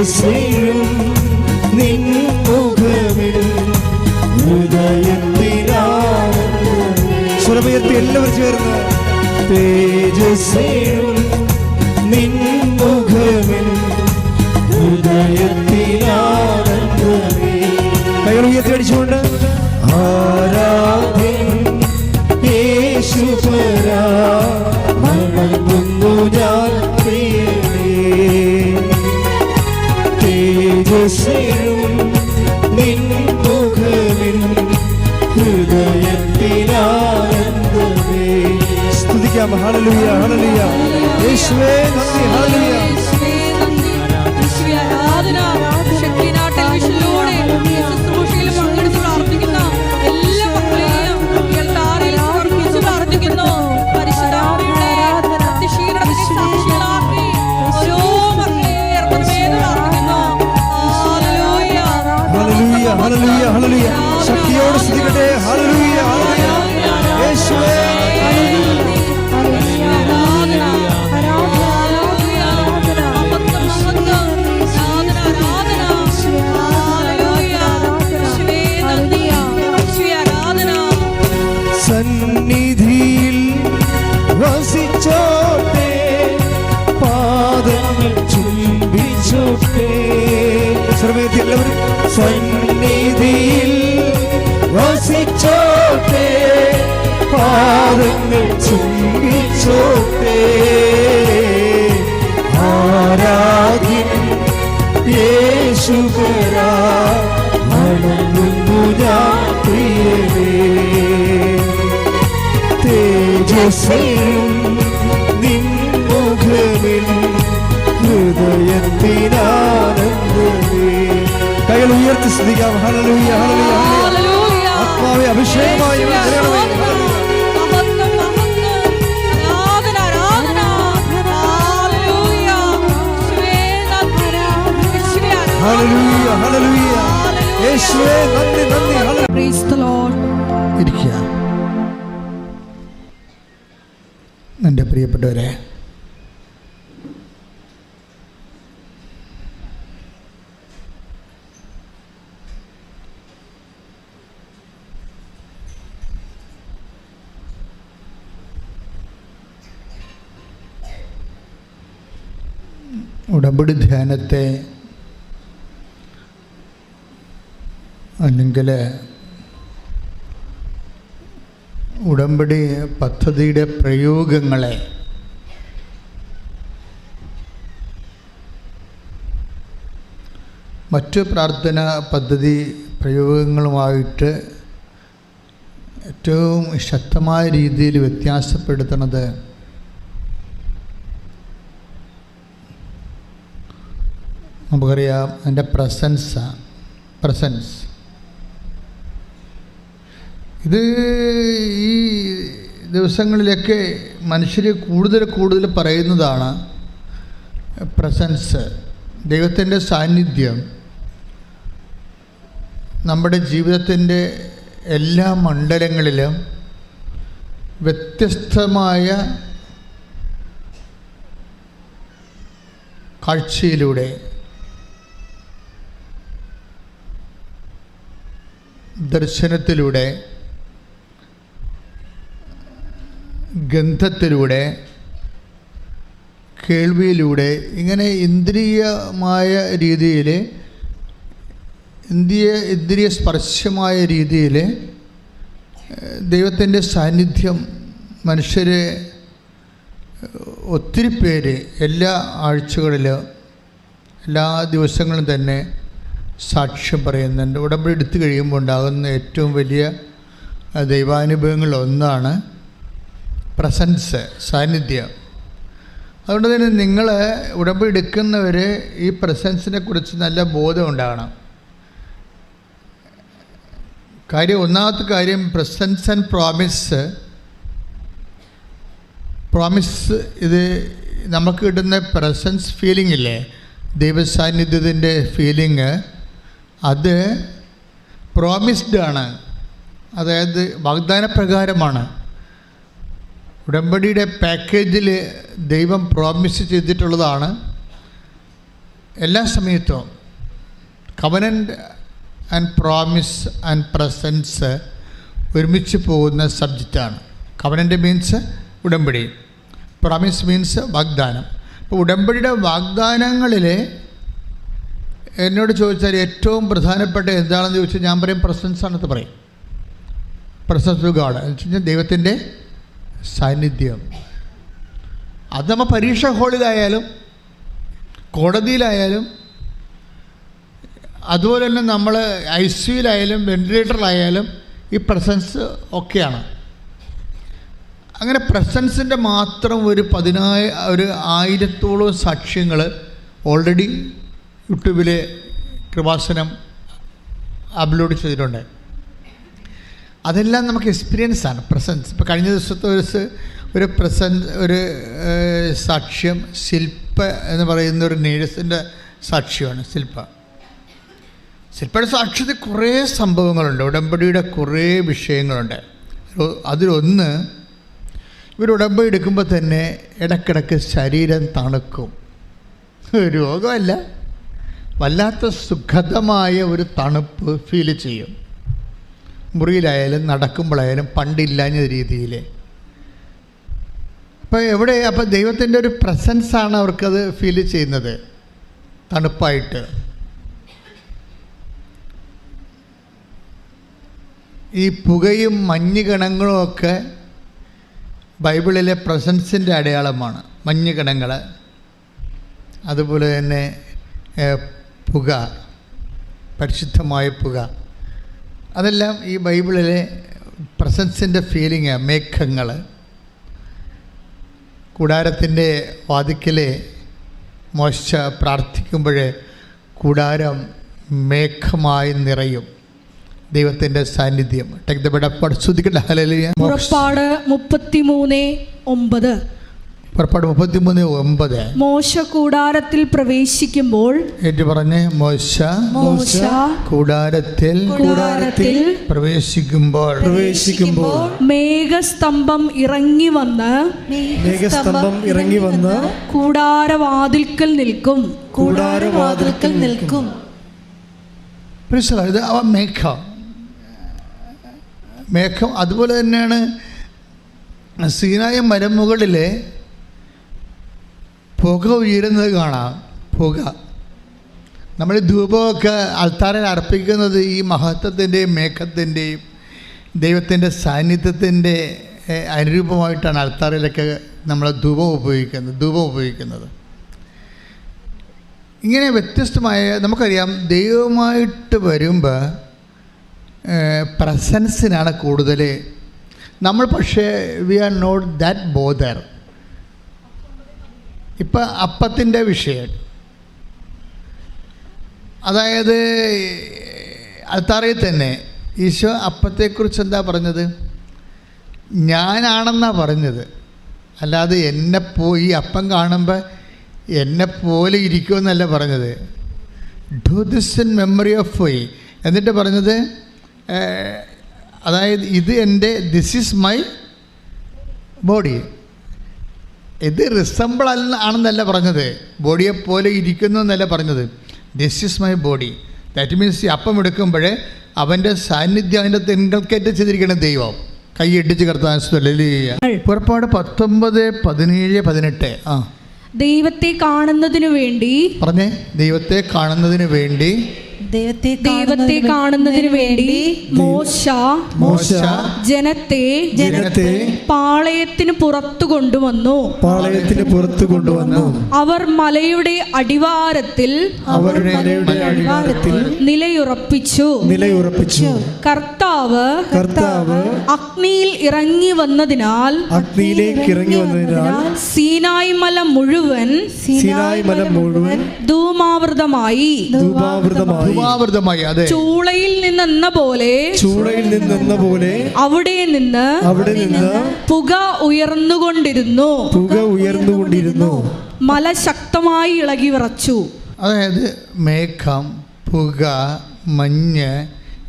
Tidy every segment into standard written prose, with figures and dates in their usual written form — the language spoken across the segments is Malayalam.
തേജസ്സും നിൻ മുഖമിൽ സ്വരമുയർത്തി എല്ലാവരും ചേർന്ന് തേജസ്സും നിൻ മുഖമിൽ ഹൃദയത്തിലാനന്ദമേ. കൈകൾ ഉയർത്തി അടിച്ചുകൊണ്ട് ആരാധ്യൻ യേശുപരാ വണങ്ങുന്നു ഞാൻ പ്രിയനേ. തേജസ്സും നിൻ മുഖമിൽ ഹൃദയത്തിലാനന്ദമേ. സ്തുതിക്കാം. ഹല്ലേലൂയ ഹല്ലേലൂയ. യേശുവേ നന്ദി. ഹല്ലേലൂയ. ഹല്ലേലൂയ ഹല്ലേലൂയ. ശക്തിയോട് സ്തുതിക്കട്ടെ. ഹല്ലേലൂയ ഹല്ലേലൂയ. യേശുവേ സന്നിധിയിൽ വസിച്ചോട്ടെ, പാദങ്ങൾ ചുംബിച്ചോട്ടെ. ശ്രമേത്തി എല്ലാവരും സന്നിധിയിൽ വസിച്ചോട്ടെ, പാദങ്ങൾ ചുംബിച്ചോട്ടെ. ആരാധ്യൻ യേശുപരാ വണങ്ങുന്നു ഞാൻ പ്രിയനേ. തേജസ്സും നിൻ മുഖമിൽ ഹൃദയത്തിലാനന്ദമേ. കൈകൾ ഉയർത്തി സ്തുതിക്കാം. ഹല്ലേലൂയ ഹല്ലേലൂയ. ആത്മാവേ അഭിഷേകമായി ഹല്ലേലൂയ ഹല്ലേലൂയ. യേശുവേ നന്ദി നന്ദി. Praise the Lord. ഇരിക്കുക. എൻ്റെ പ്രിയപ്പെട്ടവരെ, ഉടമ്പടി ധ്യാനത്തെ അല്ലെങ്കിൽ ഉടമ്പടി പദ്ധതിയുടെ പ്രയോഗങ്ങളെ മറ്റ് പ്രാർത്ഥന പദ്ധതി പ്രയോഗങ്ങളുമായിട്ട് ഏറ്റവും ശക്തമായ രീതിയിൽ വ്യത്യാസപ്പെടുത്തുന്നത് നമുക്കറിയാം അതിൻ്റെ പ്രസൻസ്. ഇത് ഈ ദിവസങ്ങളിലൊക്കെ മനുഷ്യർ കൂടുതൽ പറയുന്നതാണ് പ്രസൻസ്. ദൈവത്തിൻ്റെ സാന്നിധ്യം നമ്മുടെ ജീവിതത്തിൻ്റെ എല്ലാ മണ്ഡലങ്ങളിലും വ്യത്യസ്തമായ കാഴ്ചയിലൂടെ, ദർശനത്തിലൂടെ, ഗന്ധത്തിലൂടെ, കേൾവിയിലൂടെ, ഇങ്ങനെ ഇന്ദ്രിയമായ രീതിയിൽ, ഇന്ദ്രിയ സ്പർശമായ രീതിയിൽ ദൈവത്തിൻ്റെ സാന്നിധ്യം മനുഷ്യരെ ഒത്തിരി പേര് എല്ലാ ആഴ്ചകളിലും എല്ലാ ദിവസങ്ങളും തന്നെ സാക്ഷ്യം പറയുന്നുണ്ട്. ഉടമ്പടി എടുത്തു കഴിയുമ്പോൾ ഉണ്ടാകുന്ന ഏറ്റവും വലിയ ദൈവാനുഭവങ്ങളൊന്നാണ് പ്രസൻസ്, സാന്നിധ്യം. അതുകൊണ്ട് തന്നെ നിങ്ങൾ ഉടമ്പടി എടുക്കുന്നവർ ഈ പ്രസൻസിനെ കുറിച്ച് നല്ല ബോധം ഉണ്ടാകണം. ഒന്നാമത്തെ കാര്യം പ്രസൻസ് ആൻഡ് പ്രോമിസ്. ഇത് നമുക്ക് കിട്ടുന്ന പ്രസൻസ് ഫീലിംഗ് ഇല്ലേ, ദൈവസാന്നിധ്യത്തിൻ്റെ ഫീലിംഗ്, അത് പ്രോമിസ്ഡ് ആണ്. അതായത് വാഗ്ദാനപ്രകാരമാണ്. ഉടമ്പടിയുടെ പാക്കേജിൽ ദൈവം പ്രോമിസ് ചെയ്തിട്ടുള്ളതാണ്. എല്ലാ സമയത്തും covenant and promise and presence ഒരുമിച്ച് പോകുന്ന സബ്ജക്റ്റാണ്. കവനൻ്റ് മീൻസ് ഉടമ്പടി, പ്രോമിസ് മീൻസ് വാഗ്ദാനം. അപ്പോൾ ഉടമ്പടിയുടെ വാഗ്ദാനങ്ങളിൽ എന്നോട് ചോദിച്ചാൽ ഏറ്റവും പ്രധാനപ്പെട്ട എന്താണെന്ന് ചോദിച്ചാൽ ഞാൻ പറയും പ്രസൻസ് ആണെന്ന് പറയും. പ്രസൻസ് ഓഫ് ഗോഡ് എന്ന് വെച്ച് കഴിഞ്ഞാൽ ദൈവത്തിൻ്റെ സാന്നിധ്യം. അത് നമ്മൾ പരീക്ഷ ഹാളിലായാലും കോടതിയിലായാലും അതുപോലെ തന്നെ നമ്മൾ ICUയിലായാലും വെന്റിലേറ്ററിലായാലും ഈ പ്രസൻസ് ഒക്കെയാണ്. അങ്ങനെ പ്രസൻസിൻ്റെ മാത്രം ഒരു 1000-ഓളം സാക്ഷ്യങ്ങൾ ഓൾറെഡി യൂട്യൂബിൽ കൃപാസനം അപ്ലോഡ് ചെയ്തിട്ടുണ്ട്. അതെല്ലാം നമുക്ക് എക്സ്പീരിയൻസാണ് പ്രസൻസ്. ഇപ്പോൾ കഴിഞ്ഞ ദിവസത്തെ ഒരു സാക്ഷ്യം ശില്പ എന്ന് പറയുന്ന ഒരു നേഴ്സിൻ്റെ സാക്ഷ്യമാണ്. ശില്പയുടെ സാക്ഷ്യത്തിൽ കുറേ സംഭവങ്ങളുണ്ട്, ഉടമ്പടിയുടെ കുറേ വിഷയങ്ങളുണ്ട്. അതിലൊന്ന്, ഇവർ ഉടമ്പടി എടുക്കുമ്പോൾ തന്നെ ഇടയ്ക്കിടയ്ക്ക് ശരീരം തണുക്കും. രോഗമല്ല, വല്ലാത്ത സുഖതമായ ഒരു തണുപ്പ് ഫീൽ ചെയ്യും. മുറിയിലായാലും നടക്കുമ്പോഴായാലും പണ്ടില്ലാഞ്ഞ രീതിയിൽ. അപ്പോൾ ദൈവത്തിൻ്റെ ഒരു പ്രസൻസാണ് അവർക്കത് ഫീൽ ചെയ്യുന്നത് തണുപ്പായിട്ട്. ഈ പുകയും മഞ്ഞുകണങ്ങളും ഒക്കെ ബൈബിളിലെ പ്രസൻസിൻ്റെ അടയാളമാണ്. മഞ്ഞുകണങ്ങൾ, അതുപോലെ തന്നെ പുക, പരിശുദ്ധമായ പുക, അതെല്ലാം ഈ ബൈബിളിലെ പ്രസൻസിൻ്റെ ഫീലിംഗാണ്. മേഘങ്ങൾ, കൂടാരത്തിൻ്റെ വാതിക്കലെ മോശ പ്രാർത്ഥിക്കുമ്പോൾ കൂടാരം മേഘമായി നിറയും. ദൈവത്തിൻ്റെ സാന്നിധ്യം. പുറപ്പാട് 33:9. പുറപ്പാട് 33:9. മോശ കൂടാരത്തിൽ പ്രവേശിക്കുമ്പോൾ, ഏറ്റു പറഞ്ഞ്, മോശ കൂടാരത്തിൽ പ്രവേശിക്കുമ്പോൾ മേഘസ്തംഭം ഇറങ്ങി വന്ന് കൂടാരവാതിൽക്കൽ നിൽക്കും. ഇത് മേഘം. അതുപോലെ തന്നെയാണ് സീനായ മരമുകളിലെ പുക ഉയരുന്നത് കാണാം. പുക, നമ്മൾ ധൂപമൊക്കെ അൾത്താരയിൽ അർപ്പിക്കുന്നത് ഈ മഹത്വത്തിൻ്റെയും മേഘത്തിൻ്റെയും ദൈവത്തിൻ്റെ സാന്നിധ്യത്തിൻ്റെ അനുരൂപമായിട്ടാണ് അൾത്താരയിലൊക്കെ നമ്മൾ ധൂപം ഉപയോഗിക്കുന്നത്. ഇങ്ങനെ വ്യത്യസ്തമായ, നമുക്കറിയാം ദൈവമായിട്ട് വരുമ്പോൾ പ്രസൻസിനാണ് കൂടുതൽ. നമ്മൾ പക്ഷേ we are not that bother. ഇപ്പം അപ്പത്തിൻ്റെ വിഷയം, അതായത് അൾത്താറയിൽ തന്നെ ഈശോ അപ്പത്തെക്കുറിച്ച് എന്താ പറഞ്ഞത്? ഞാനാണെന്നാണ് പറഞ്ഞത്. അല്ലാതെ ഈ അപ്പം കാണുമ്പോൾ എന്നെപ്പോലെ ഇരിക്കുമെന്നല്ല പറഞ്ഞത്. Do this in memory of my. എന്നിട്ട് പറഞ്ഞത്, അതായത് ദിസ് ഈസ് മൈ ബോഡി. ഇത് റിസംബിൾ ആണെന്നല്ല പറഞ്ഞത്, ബോഡിയെപ്പോലെ ഇരിക്കുന്നു എന്നല്ല പറഞ്ഞത്. This is my body. That means ഈ അപ്പം എടുക്കുമ്പോൾ അവൻ്റെ സാന്നിധ്യം അതിൻ്റെ ഇൻകൾക്കേറ്റ് ചെയ്തിരിക്കണം ദൈവം. കൈയടിച്ച് കർത്താൻ. പുറപ്പാട് 19:17-18. ദൈവത്തെ കാണുന്നതിനു വേണ്ടി പറഞ്ഞേ. ദൈവത്തെ കാണുന്നതിന് വേണ്ടി മോശ ജനത്തെ പാളയത്തിന് പുറത്തു കൊണ്ടുവന്നു. അവർ മലയുടെ അടിവാരത്തിൽ നിലയുറപ്പിച്ചു. കർത്താവ് അഗ്നിയിൽ ഇറങ്ങി വന്നതിനാൽ സീനായ് മല മുഴുവൻ ധൂമാവൃതമായി. ചൂളയിൽ നിന്നെന്ന പോലെ അവിടെ നിന്ന് പുക ഉയർന്നുകൊണ്ടിരുന്നു. മല ശക്തമായി ഇളകി വിറച്ചു. അതായത് മേഘം, പുക, മഞ്ഞ്,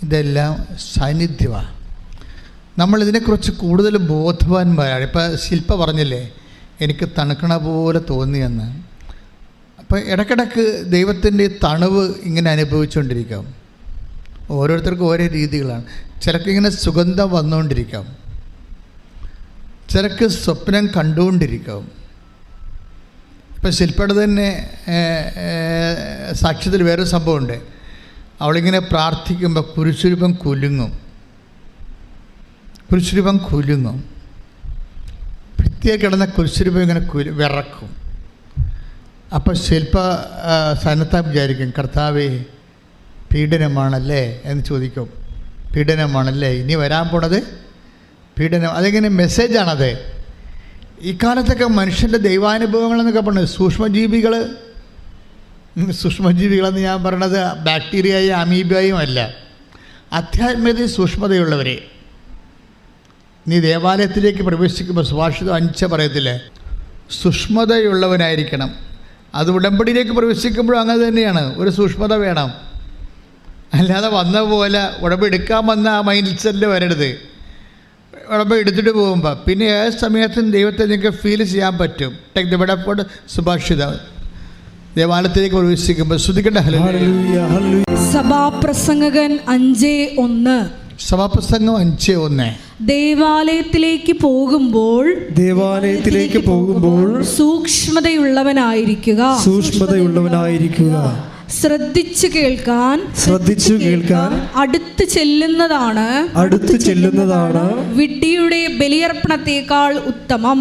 ഇതെല്ലാം സാന്നിധ്യമാണ്. നമ്മളിതിനെക്കുറിച്ച് കൂടുതൽ ബോധവാന്മാരാണ്. ഇപ്പം ശില്പ പറഞ്ഞില്ലേ, എനിക്ക് തണുക്കണ പോലെ തോന്നിയെന്ന്. അപ്പം അപ്പോൾ ഇടയ്ക്കിടയ്ക്ക് ദൈവത്തിൻ്റെ തണുവ് ഇങ്ങനെ അനുഭവിച്ചുകൊണ്ടിരിക്കാം. ഓരോരുത്തർക്കും ഓരോ രീതികളാണ്. ചിലർക്ക് ഇങ്ങനെ സുഗന്ധം വന്നുകൊണ്ടിരിക്കാം, ചിലർക്ക് സ്വപ്നം കണ്ടുകൊണ്ടിരിക്കാം. ഇപ്പം ശില്പയുടെ തന്നെ സാക്ഷ്യത്തിൽ വേറൊരു സംഭവമുണ്ട്. അവളിങ്ങനെ പ്രാർത്ഥിക്കുമ്പോൾ കുരിശുരൂപം കുലുങ്ങും. പ്രത്യേക കിടന്ന കുരിശുരൂപം ഇങ്ങനെ വിറക്കും. അപ്പോൾ ശില്പ സന്നദ്ധ വിചാരിക്കും, കർത്താവേ പീഡനമാണല്ലേ എന്ന് ചോദിക്കും. പീഡനമാണല്ലേ, ഇനി വരാൻ പോണത് പീഡനം. അതിങ്ങനെ മെസ്സേജാണത്. ഈ കാലത്തൊക്കെ മനുഷ്യൻ്റെ ദൈവാനുഭവങ്ങളെന്നൊക്കെ പറഞ്ഞത് സൂക്ഷ്മജീവികളെന്ന് ഞാൻ പറയണത് ബാക്ടീരിയയും അമീബയും അല്ല, ആധ്യാത്മികതയും സൂക്ഷ്മതയുള്ളവരെ. നീ ദേവാലയത്തിലേക്ക് പ്രവേശിക്കുമ്പോൾ സുഭാഷിതം 5 പറയത്തില്ലേ, സൂക്ഷ്മതയുള്ളവനായിരിക്കണം. അത് ഉടമ്പടിയിലേക്ക് പ്രവേശിക്കുമ്പോഴും അങ്ങനെ തന്നെയാണ്, ഒരു സൂക്ഷ്മത വേണം. അല്ലാതെ വന്ന പോലെ ഉടമ്പടി എടുക്കാൻ വന്ന ആ മൈൻഡ് സെറ്റിൽ വരരുത്. ഉടമ്പടി എടുത്തിട്ട് പോകുമ്പോൾ പിന്നെ ഏത് സമയത്തും ദൈവത്തെ നിങ്ങൾക്ക് ഫീൽ ചെയ്യാൻ പറ്റും. Take the word of God. സുഭാഷിതം ദേവാലയത്തിലേക്ക് പ്രവേശിക്കുമ്പോൾ ശ്രദ്ധിക്കട്ടെ. സഭാപ്രസംഗകൻ 5:1. സഭാപ്രസംഗം 5:1. ദേവാലയത്തിലേക്ക് പോകുമ്പോൾ സൂക്ഷ്മതയുള്ളവനായിരിക്കുക. ശ്രദ്ധിച്ചു കേൾക്കാൻ അടുത്ത് ചെല്ലുന്നതാണ് വിഡ്ഢിയുടെ ബലിയർപ്പണത്തേക്കാൾ ഉത്തമം.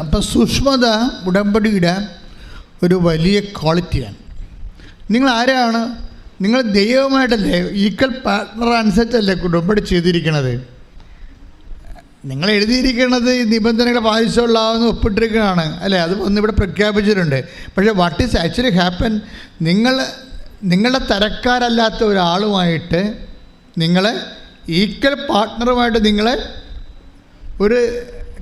അപ്പം സൂക്ഷ്മത ഉടമ്പടിയുടെ ഒരു വലിയ ക്വാളിറ്റിയാണ്. നിങ്ങൾ ആരാണ്? നിങ്ങൾ ദൈവമായിട്ടല്ലേ, ഈക്വൽ പാർട്ട്ണർ അനുസരിച്ചല്ലേ ഉടമ്പടി ചെയ്തിരിക്കണത്. നിങ്ങൾ എഴുതിയിരിക്കുന്നത് ഈ നിബന്ധനകൾ പാലിച്ചുകൊള്ളാവുന്ന ഒപ്പിട്ടിരിക്കുകയാണ് അല്ലേ, അത് ഒന്നിവിടെ പ്രഖ്യാപിച്ചിട്ടുണ്ട്. പക്ഷേ വാട്ട് ഈസ് ആക്ച്വലി ഹാപ്പൻ, നിങ്ങളുടെ തരക്കാരല്ലാത്ത ഒരാളുമായിട്ട് നിങ്ങൾ ഈക്വൽ പാർട്ട്ണറുമായിട്ട് നിങ്ങൾ ഒരു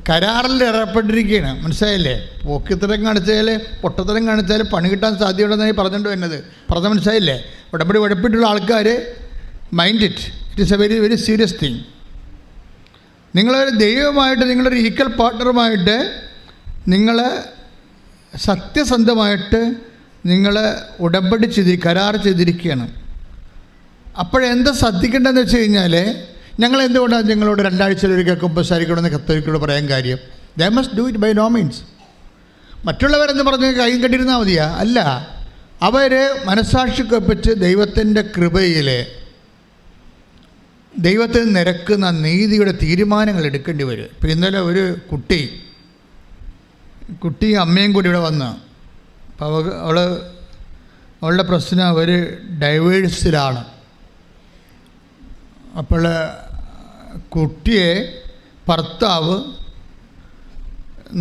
കരാറിൽ ഏർപ്പെട്ടിരിക്കുകയാണ്. മനസ്സിലായില്ലേ? പോക്കിത്തരം കാണിച്ചാൽ പൊട്ടത്തരം കാണിച്ചാൽ പണി കിട്ടാൻ സാധ്യതയുണ്ടെന്നാണ് പറഞ്ഞുകൊണ്ട് വരുന്നത്. പറഞ്ഞ മനസ്സിലായില്ലേ? ഉടമ്പടി ഉഴപ്പിട്ടുള്ള ആൾക്കാർ mind it is A very very serious thing. നിങ്ങളൊരു ദൈവമായിട്ട്, നിങ്ങളൊരു ഈക്വൽ പാർട്ട്ണറുമായിട്ട് നിങ്ങൾ സത്യസന്ധമായിട്ട് നിങ്ങൾ ഉടമ്പടി കരാർ ചെയ്തിരിക്കുകയാണ്. അപ്പോഴെന്താ ശ്രദ്ധിക്കേണ്ടതെന്ന് വെച്ച് കഴിഞ്ഞാൽ, ഞങ്ങൾ എന്തുകൊണ്ടാണ് നിങ്ങളോട് 2 ആഴ്ചയിലൊരിക്കൽ കുമ്പസാരിക്കണമെന്ന് കത്തോലിക്കലോട് പറയാൻ കാര്യം? They must do it by no means. മറ്റുള്ളവരെന്ന് പറഞ്ഞ് കൈയും കണ്ടിരുന്നാൽ മതിയാ? അല്ല, അവർ മനസ്സാക്ഷിക്കൊപ്പിച്ച് ദൈവത്തിൻ്റെ കൃപയിൽ ദൈവത്തിന് നിരക്കുന്ന നീതിയുടെ തീരുമാനങ്ങൾ എടുക്കേണ്ടി വരും. ഇപ്പോൾ ഇന്നലെ ഒരു കുട്ടി അമ്മയും കൂടി ഇവിടെ വന്നു. അപ്പോൾ അവളുടെ പ്രശ്നം അവർ ഡൈവേഴ്സിലാണ്. അപ്പോൾ കുട്ടിയെ ഭർത്താവ്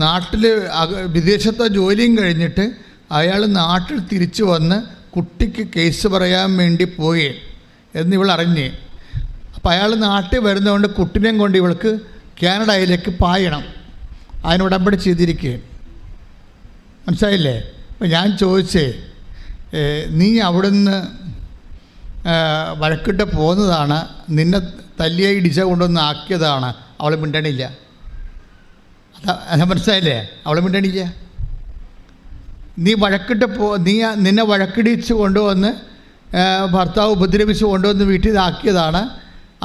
നാട്ടിൽ വിദേശത്തെ ജോലിയും കഴിഞ്ഞിട്ട് അയാൾ നാട്ടിൽ തിരിച്ചു വന്ന് കുട്ടിക്ക് കേസ് പറയാൻ വേണ്ടി പോയി എന്നിവൾ അറിഞ്ഞ്. അപ്പോൾ അയാൾ നാട്ടിൽ വരുന്നതുകൊണ്ട് കുട്ടിനെയും കൊണ്ട് ഇവൾക്ക് കാനഡയിലേക്ക് പായണം. അതിനുടമ്പടി ചെയ്തിരിക്കുകയും. മനസ്സിലായില്ലേ? അപ്പം ഞാൻ ചോദിച്ചേ, നീ അവിടുന്ന് വഴക്കിട്ട് പോകുന്നതാണ്, നിന്നെ തല്ലിയെ ഇടിച്ച കൊണ്ടൊന്ന് ആക്കിയതാണ്. അവൾ മിണ്ടണില്ല. അതാ മനസ്സിലായില്ലേ? അവൾ മിണ്ടണില്ല. നീ നിന്നെ വഴക്കിടിച്ച് കൊണ്ടുവന്ന് ഭർത്താവ് ഉപദ്രവിച്ച് കൊണ്ടുവന്ന് വീട്ടിൽ ഇതാക്കിയതാണ്.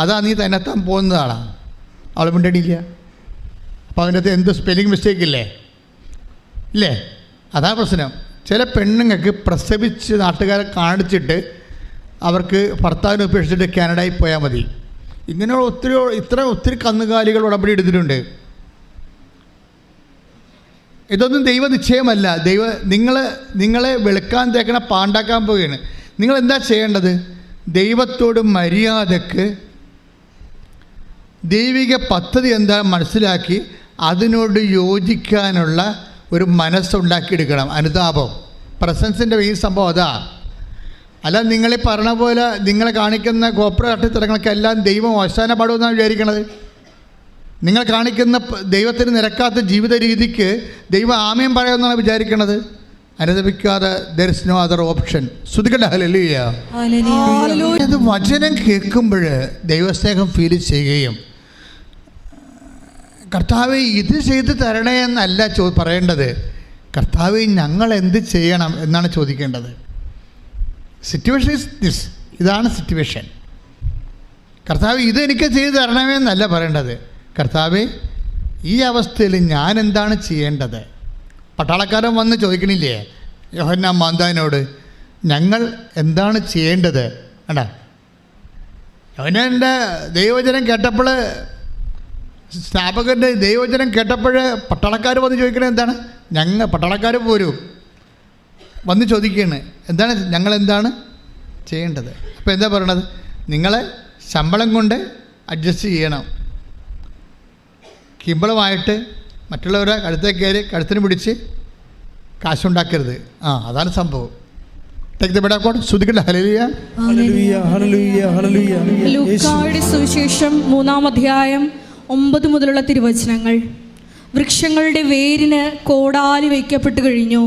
അതാ നീ തന്നെത്താൻ പോകുന്നതാണ്. അവൾ മിണ്ടണില്ല. അപ്പോൾ അതിൻ്റെ അകത്ത് എന്ത് സ്പെല്ലിംഗ് മിസ്റ്റേക്ക് ഇല്ലേ? അതാ പ്രശ്നം. ചില പെണ്ണുങ്ങൾക്ക് പ്രസവിച്ച് നാട്ടുകാരെ കാണിച്ചിട്ട് അവർക്ക് ഭർത്താവിനെ ഉപേക്ഷിച്ചിട്ട് കാനഡയിൽ പോയാൽ മതി. ഇങ്ങനെയുള്ള ഒത്തിരി കന്നുകാലികൾ ഉടമ്പടി എടുത്തിട്ടുണ്ട്. ഇതൊന്നും ദൈവ നിശ്ചയമല്ല. നിങ്ങളെ വെളുക്കാൻ തേക്കണ പാണ്ടാക്കാൻ പോവുകയാണ്. നിങ്ങളെന്താ ചെയ്യേണ്ടത്? ദൈവത്തോട് മര്യാദക്ക് ദൈവിക പദ്ധതി എന്താ മനസ്സിലാക്കി അതിനോട് യോജിക്കാനുള്ള ഒരു മനസ്സുണ്ടാക്കിയെടുക്കണം. അനുതാപം, പ്രസൻസിൻ്റെ ഈ സംഭവം അതാ. അല്ല നിങ്ങളീ പറഞ്ഞ പോലെ നിങ്ങളെ കാണിക്കുന്ന ഗോപ്ര തട്ടിത്തരങ്ങൾക്കെല്ലാം ദൈവം അവസാന പാടുമെന്നാണ് വിചാരിക്കണത്. നിങ്ങൾ കാണിക്കുന്ന ദൈവത്തിന് നിരക്കാത്ത ജീവിത രീതിക്ക് ദൈവം ആമേൻ പറയുമെന്നാണ് വിചാരിക്കണത്. അനുദപിക്കാതെ there is no other option. ശ്രുതിക്കട്ടെ ഹല്ലേലൂയ. അത് വചനം കേൾക്കുമ്പോൾ ദൈവസ്നേഹം ഫീൽ ചെയ്യുകയും കർത്താവ് ഇത് ചെയ്ത് തരണേ എന്നല്ല പറയേണ്ടത്. കർത്താവ് ഞങ്ങൾ എന്ത് ചെയ്യണം എന്നാണ് ചോദിക്കേണ്ടത്. സിറ്റുവേഷൻ ഇസ് ദിസ്, ഇതാണ് സിറ്റുവേഷൻ. കർത്താവ് ഇതെനിക്ക് ചെയ്തു തരണമേ എന്നല്ല പറയേണ്ടത്. കർത്താവ് ഈ അവസ്ഥയിൽ ഞാൻ എന്താണ് ചെയ്യേണ്ടത്? പട്ടാളക്കാരൻ വന്ന് ചോദിക്കണില്ലേ യോഹന്നാൻ മാന്താവിനോട്, ഞങ്ങൾ എന്താണ് ചെയ്യേണ്ടത്? വേണ്ട, യോഹന്നാൻ്റെ ദൈവവചനം കേട്ടപ്പോൾ, സ്നാപകൻ്റെ ദൈവവചനം കേട്ടപ്പോൾ പട്ടാളക്കാർ വന്ന് ചോദിക്കണത് എന്താണ്? പട്ടാളക്കാർ പോരും വന്ന് ചോദിക്കുകയാണ്, എന്താണ് ഞങ്ങൾ എന്താണ് ചെയ്യേണ്ടത്? അപ്പോൾ എന്താ പറയണത്? നിങ്ങളെ ശമ്പളം കൊണ്ട് അഡ്ജസ്റ്റ് ചെയ്യണം, കിമ്പളമായിട്ട് മറ്റുള്ളവരെ കഴുത്തേക്ക് കയറി കഴുത്തിന് പിടിച്ച് കാശുണ്ടാക്കരുത്. അതാണ് സംഭവം. ലൂക്കായുടെ സുവിശേഷം 3-ാം അധ്യായം 9 മുതലുള്ള തിരുവചനങ്ങൾ. വൃക്ഷങ്ങളുടെ വേരിന് കോടാലി വയ്ക്കപ്പെട്ടു കഴിഞ്ഞു.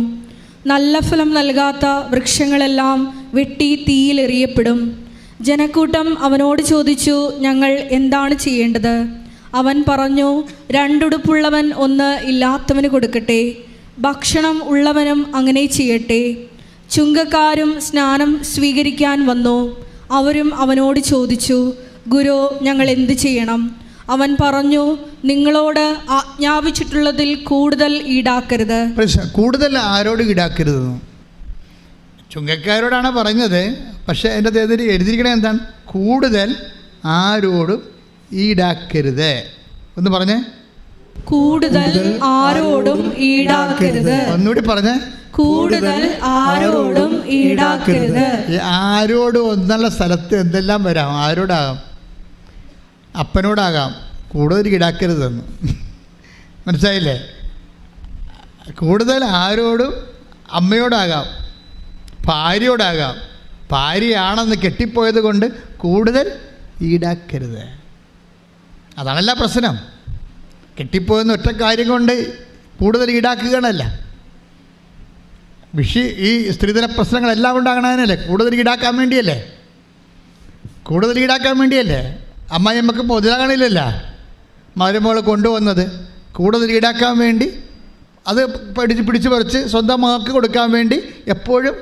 നല്ല ഫലം നൽകാത്ത വൃക്ഷങ്ങളെല്ലാം വെട്ടി തീയിലെറിയപ്പെടും. ജനക്കൂട്ടം അവനോട് ചോദിച്ചു, ഞങ്ങൾ എന്താണ് ചെയ്യേണ്ടത്? അവൻ പറഞ്ഞു, 2 ഉടുപ്പുള്ളവൻ 1 ഇല്ലാത്തവന് കൊടുക്കട്ടെ. ഭക്ഷണം ഉള്ളവനും അങ്ങനെ ചെയ്യട്ടെ. ചുങ്കക്കാരും സ്നാനം സ്വീകരിക്കാൻ വന്നു. അവരും അവനോട് ചോദിച്ചു, ഗുരു, ഞങ്ങൾ എന്ത് ചെയ്യണം? അവൻ പറഞ്ഞു, നിങ്ങളോട് ആജ്ഞാപിച്ചിട്ടുള്ളതിൽ കൂടുതൽ ഈടാക്കരുത്. കൂടുതൽ ആരോട് ഈടാക്കരുത്? ചുങ്കക്കാരോടാണ് പറഞ്ഞത്. പക്ഷേ എൻ്റെ അദ്ദേഹത്തിൽ എഴുതിയിരിക്കണേ എന്താണ്? കൂടുതൽ ആരോടും ഈടാക്കരുത്. ഒന്ന് പറഞ്ഞേ, കൂടുതൽ ആരോടും ഈടാക്കരുത്. ഒന്നുകൂടി പറഞ്ഞേ, കൂടുതൽ ആരോടും ഈടാക്കരുത്. ആരോടും എന്നുള്ള സ്ഥലത്ത് എന്തെല്ലാം വരാം. ആരോടാകാം? അപ്പനോടാകാം. കൂടുതൽ ഈടാക്കരുതെന്ന് മനസ്സിലായില്ലേ? കൂടുതൽ ആരോടും അമ്മയോടാകാം, ഭാര്യയോടാകാം. ഭാര്യയാണെന്ന് കെട്ടിപ്പോയത് കൊണ്ട് കൂടുതൽ ഈടാക്കരുത്. അതാണല്ല പ്രശ്നം. കെട്ടിപ്പോയെന്ന് ഒറ്റ കാര്യം കൊണ്ട് കൂടുതൽ ഈടാക്കുകയാണല്ല. ഈ സ്ത്രീധന പ്രശ്നങ്ങളെല്ലാം ഉണ്ടാകണതിനല്ലേ? കൂടുതൽ ഈടാക്കാൻ വേണ്ടിയല്ലേ? കൂടുതൽ ഈടാക്കാൻ വേണ്ടിയല്ലേ? അമ്മായിയമ്മക്ക് മുതലാകണില്ലല്ലോ മരുമകൾ കൊണ്ടുവന്നത്. കൂടുതൽ ഈടാക്കാൻ വേണ്ടി, അത് പിടിച്ച് പറിച്ച് സ്വന്തം മകൾക്ക് കൊടുക്കാൻ വേണ്ടി എപ്പോഴും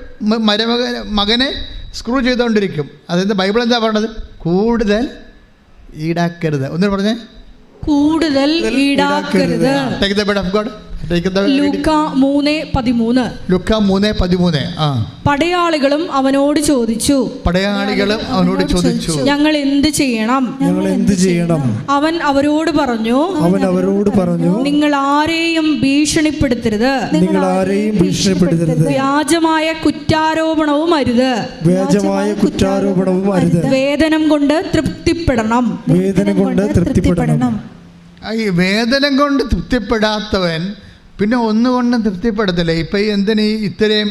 മകനെ സ്ക്രൂ ചെയ്തുകൊണ്ടിരിക്കും. അതായത് ബൈബിൾ എന്താ പറഞ്ഞത്? കൂടുതൽ ഈടാക്കരുത്. ഒന്നും പറഞ്ഞേ, കൂടുതൽ ഈടാക്കരുത്. Take the word of God. ലൂക്കാ 3:13. പടയാളികളും അവനോട് ചോദിച്ചു, ഞങ്ങൾ എന്ത് ചെയ്യണം? അവൻ അവരോട് പറഞ്ഞു, നിങ്ങൾ ആരെയും ഭീഷണിപ്പെടുത്തരുത്. വ്യാജമായ കുറ്റാരോപണവും അരുത്. വേതനം കൊണ്ട് തൃപ്തിപ്പെടണം. ഈ വേതനം കൊണ്ട് തൃപ്തിപ്പെടാത്തവൻ പിന്നെ ഒന്നുകൊണ്ടും തൃപ്തിപ്പെടത്തില്ല. ഇപ്പം എന്തിന് ഇത്രയും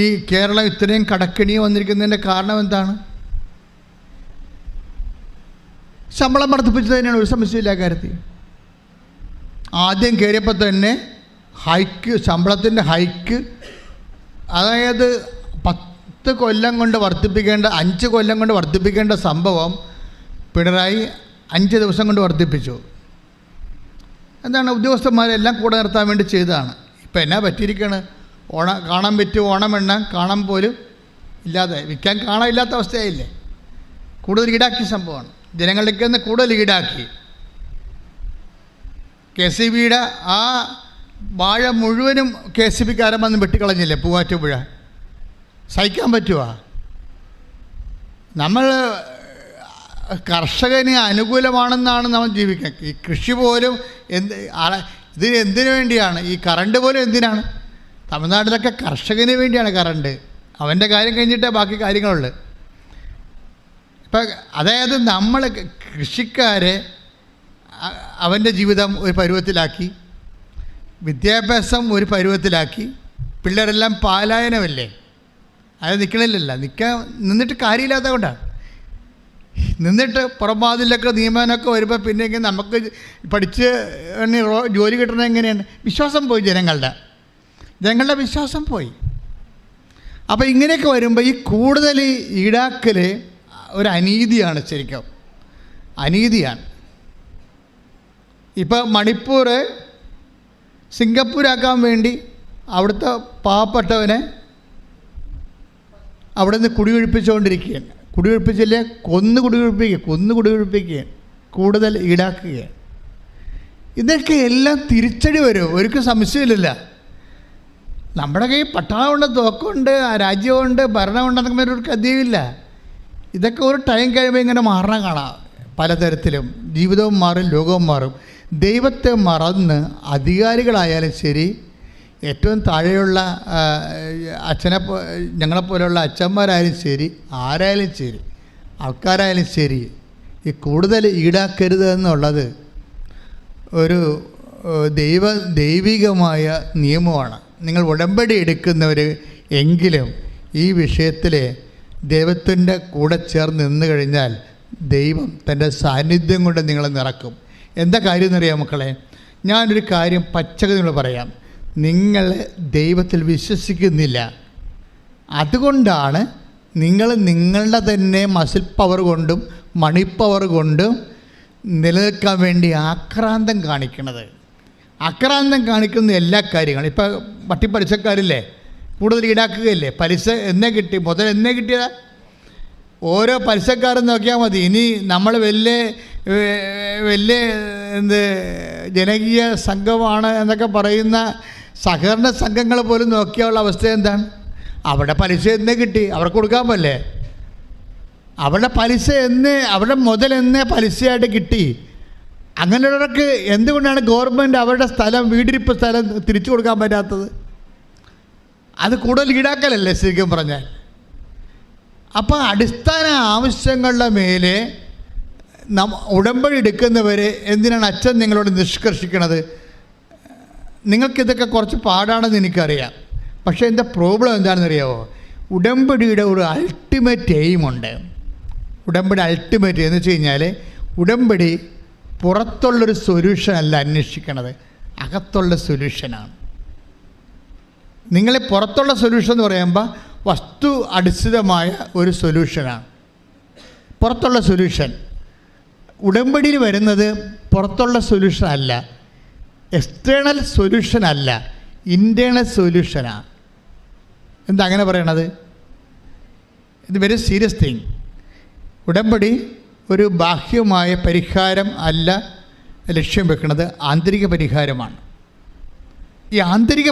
ഈ കേരളം ഇത്രയും കടക്കണി വന്നിരിക്കുന്നതിൻ്റെ കാരണം എന്താണ്? ശമ്പളം വർദ്ധിപ്പിച്ചത് തന്നെയാണ്, ഒരു സംശയമില്ല കാര്യത്തിൽ. ആദ്യം കയറിയപ്പോൾ തന്നെ ശമ്പളത്തിൻ്റെ ഹൈക്ക്, അതായത് 10 കൊല്ലം കൊണ്ട് വർദ്ധിപ്പിക്കേണ്ട, 5 കൊല്ലം കൊണ്ട് വർദ്ധിപ്പിക്കേണ്ട സംഭവം പിണറായി 5 ദിവസം കൊണ്ട് വർദ്ധിപ്പിച്ചു. എന്താണ്? ഉദ്യോഗസ്ഥന്മാരെല്ലാം കൂടെ നിർത്താൻ വേണ്ടി ചെയ്തതാണ്. ഇപ്പം എന്നാ പറ്റിയിരിക്കുകയാണ്? കാണാൻ പറ്റും, ഓണമെണ്ണ കാണാൻ പോലും ഇല്ലാതെ, വിൽക്കാൻ കാണാനില്ലാത്ത അവസ്ഥയായില്ലേ? കൂടുതൽ ഈടാക്കിയ സംഭവമാണ്. ജനങ്ങളിലേക്ക് നിന്ന് കൂടുതൽ ഈടാക്കി. KCBയുടെ ആ വാഴ മുഴുവനും KCBക്കാരൻ വന്ന് വെട്ടിക്കളഞ്ഞില്ലേ പൂവാറ്റുപുഴ? സഹിക്കാൻ പറ്റുമോ? നമ്മൾ കർഷകന് അനുകൂലമാണെന്നാണ് നമ്മൾ ജീവിക്കുക. ഈ കൃഷി പോലും ഇതിന് എന്തിനു വേണ്ടിയാണ്? ഈ കറണ്ട് പോലും എന്തിനാണ്? തമിഴ്നാട്ടിലൊക്കെ കർഷകന് വേണ്ടിയാണ് കറണ്ട്. അവൻ്റെ കാര്യം കഴിഞ്ഞിട്ടേ ബാക്കി കാര്യങ്ങളുള്ളൂ. ഇപ്പം അതായത് നമ്മൾ കൃഷിക്കാരെ അവൻ്റെ ജീവിതം ഒരു പരുവത്തിലാക്കി, വിദ്യാഭ്യാസം ഒരു പരുവത്തിലാക്കി, പിള്ളേരെല്ലാം പാലായനമല്ലേ? അത് നിൽക്കണില്ലല്ലോ. നിന്നിട്ട് കാര്യമില്ലാത്ത കൊണ്ടാണ്. നിന്നിട്ട് പുറംവാതിലൊക്കെ നിയമനമൊക്കെ വരുമ്പോൾ പിന്നെങ്കിൽ നമുക്ക് പഠിച്ച് ജോലി കിട്ടണത് എങ്ങനെയാണ്? വിശ്വാസം പോയി, ജനങ്ങളുടെ വിശ്വാസം പോയി. അപ്പോൾ ഇങ്ങനെയൊക്കെ വരുമ്പോൾ ഈ കൂടുതൽ ഈടാക്കൽ ഒരു അനീതിയാണ്. ശരിക്കും അനീതിയാണ്. ഇപ്പോൾ മണിപ്പൂർ സിംഗപ്പൂരാക്കാൻ വേണ്ടി അവിടുത്തെ പാവപ്പെട്ടവനെ അവിടെ നിന്ന് കുടിയൊഴിപ്പിച്ചുകൊണ്ടിരിക്കുകയാണ്. കുടിയൊഴിപ്പിച്ചില്ലേ, കൊന്നു കുടിയൊഴിപ്പിക്കുക, കൂടുതൽ ഈടാക്കുകയാണ്. ഇതൊക്കെ എല്ലാം തിരിച്ചടി വരും, ഒരിക്കലും സംശയമില്ല. നമ്മുടെ കയ്യിൽ പട്ടാളമുണ്ട്, തോക്കുണ്ട്, രാജ്യമുണ്ട്, ഭരണമുണ്ടെന്നൊക്കെ ഒരു കഥയുമില്ല. ഇതൊക്കെ ഒരു ടൈം കഴിയുമ്പോൾ ഇങ്ങനെ മാറണ കാണാം. പലതരത്തിലും ജീവിതവും മാറും, ലോകവും മാറും. ദൈവത്തെ മറന്ന് അധികാരികളായാലും ശരി, ഏറ്റവും താഴെയുള്ള ഞങ്ങളെപ്പോലെയുള്ള അച്ഛന്മാരായാലും ശരി, ആരായാലും ശരി, ആൾക്കാരായാലും ശരി, ഈ കൂടുതൽ ഈടാക്കരുത് എന്നുള്ളത് ഒരു ദൈവികമായ നിയമമാണ്. നിങ്ങൾ ഉടമ്പടി എടുക്കുന്നവർ എങ്കിലും ഈ വിഷയത്തിൽ ദൈവത്തിൻ്റെ കൂടെ ചേർന്ന് നിന്ന് കഴിഞ്ഞാൽ ദൈവം തൻ്റെ സാന്നിധ്യം കൊണ്ട് നിങ്ങളെ നിറക്കും. എന്താ കാര്യം എന്നറിയാം മക്കളെ? ഞാനൊരു കാര്യം പച്ചക്ക് നിങ്ങൾ പറയാം. നിങ്ങൾ ദൈവത്തിൽ വിശ്വസിക്കുന്നില്ല. അതുകൊണ്ടാണ് നിങ്ങൾ നിങ്ങളുടെ തന്നെ മസിൽ പവർ കൊണ്ടും മണി പവർ കൊണ്ടും നിലനിൽക്കാൻ വേണ്ടി ആക്രാന്തം കാണിക്കുന്നത്. ആക്രാന്തം കാണിക്കുന്ന എല്ലാ കാര്യങ്ങളും. ഇപ്പോൾ പലിശക്കാരില്ലേ, കൂടുതൽ ഈടാക്കുകയല്ലേ. പലിശ എന്നേ കിട്ടി, മുതൽ എന്നേ കിട്ടിയതാ. ഓരോ പലിശക്കാരും നോക്കിയാൽ മതി. ഇനി നമ്മൾ വലിയ ജനകീയ സംഘമാണ് എന്നൊക്കെ പറയുന്ന സഹകരണ സംഘങ്ങൾ പോലും നോക്കിയുള്ള അവസ്ഥ എന്താണ്? അവിടെ പലിശ എന്നേ കിട്ടി, അവർക്ക് കൊടുക്കാൻ പറ്റില്ലേ? അവരുടെ പലിശ അവരുടെ മുതൽ എന്നേ പലിശയായിട്ട് കിട്ടി. അങ്ങനെയുള്ളവർക്ക് എന്തുകൊണ്ടാണ് ഗവൺമെൻറ് അവരുടെ സ്ഥലം, വീടിരിപ്പ് സ്ഥലം തിരിച്ചു കൊടുക്കാൻ പറ്റാത്തത്? അത് കൂടുതൽ ഈടാക്കലല്ലേ ശരിക്കും പറഞ്ഞാൽ. അപ്പോൾ അടിസ്ഥാന ആവശ്യങ്ങളുടെ മേലെ ഉടമ്പടി എടുക്കുന്നവർ എന്തിനാണ് അച്ഛൻ നിങ്ങളോട് നിഷ്കർഷിക്കണത്? നിങ്ങൾക്കിതൊക്കെ കുറച്ച് പാടാണെന്ന് എനിക്കറിയാം. പക്ഷേ എൻ്റെ പ്രോബ്ലം എന്താണെന്നറിയാമോ? ഉടമ്പടിയുടെ ഒരു അൾട്ടിമേറ്റ് എയിമുണ്ട്. ഉടമ്പടി അൾട്ടിമേറ്റ് എന്ന് വെച്ച് കഴിഞ്ഞാൽ, ഉടമ്പടി പുറത്തുള്ളൊരു സൊല്യൂഷനല്ല അന്വേഷിക്കണത്, അകത്തുള്ള സൊല്യൂഷനാണ്. നിങ്ങളെ പുറത്തുള്ള സൊല്യൂഷൻ എന്ന് പറയുമ്പോൾ വസ്തു അടിസ്ഥിതമായ ഒരു സൊല്യൂഷനാണ് പുറത്തുള്ള സൊല്യൂഷൻ. ഉടമ്പടിയിൽ വരുന്നത് പുറത്തുള്ള സൊല്യൂഷൻ അല്ല, എക്സ്റ്റേണൽ സൊല്യൂഷൻ അല്ല, ഇൻറ്റേണൽ സൊല്യൂഷനാണ്. എന്താ അങ്ങനെ പറയണത്? ഇത് വെരി സീരിയസ് തിങ്. ഉടമ്പടി ഒരു ബാഹ്യമായ പരിഹാരം അല്ല ലക്ഷ്യം വെക്കുന്നത്, ആന്തരിക പരിഹാരമാണ്. ഈ ആന്തരിക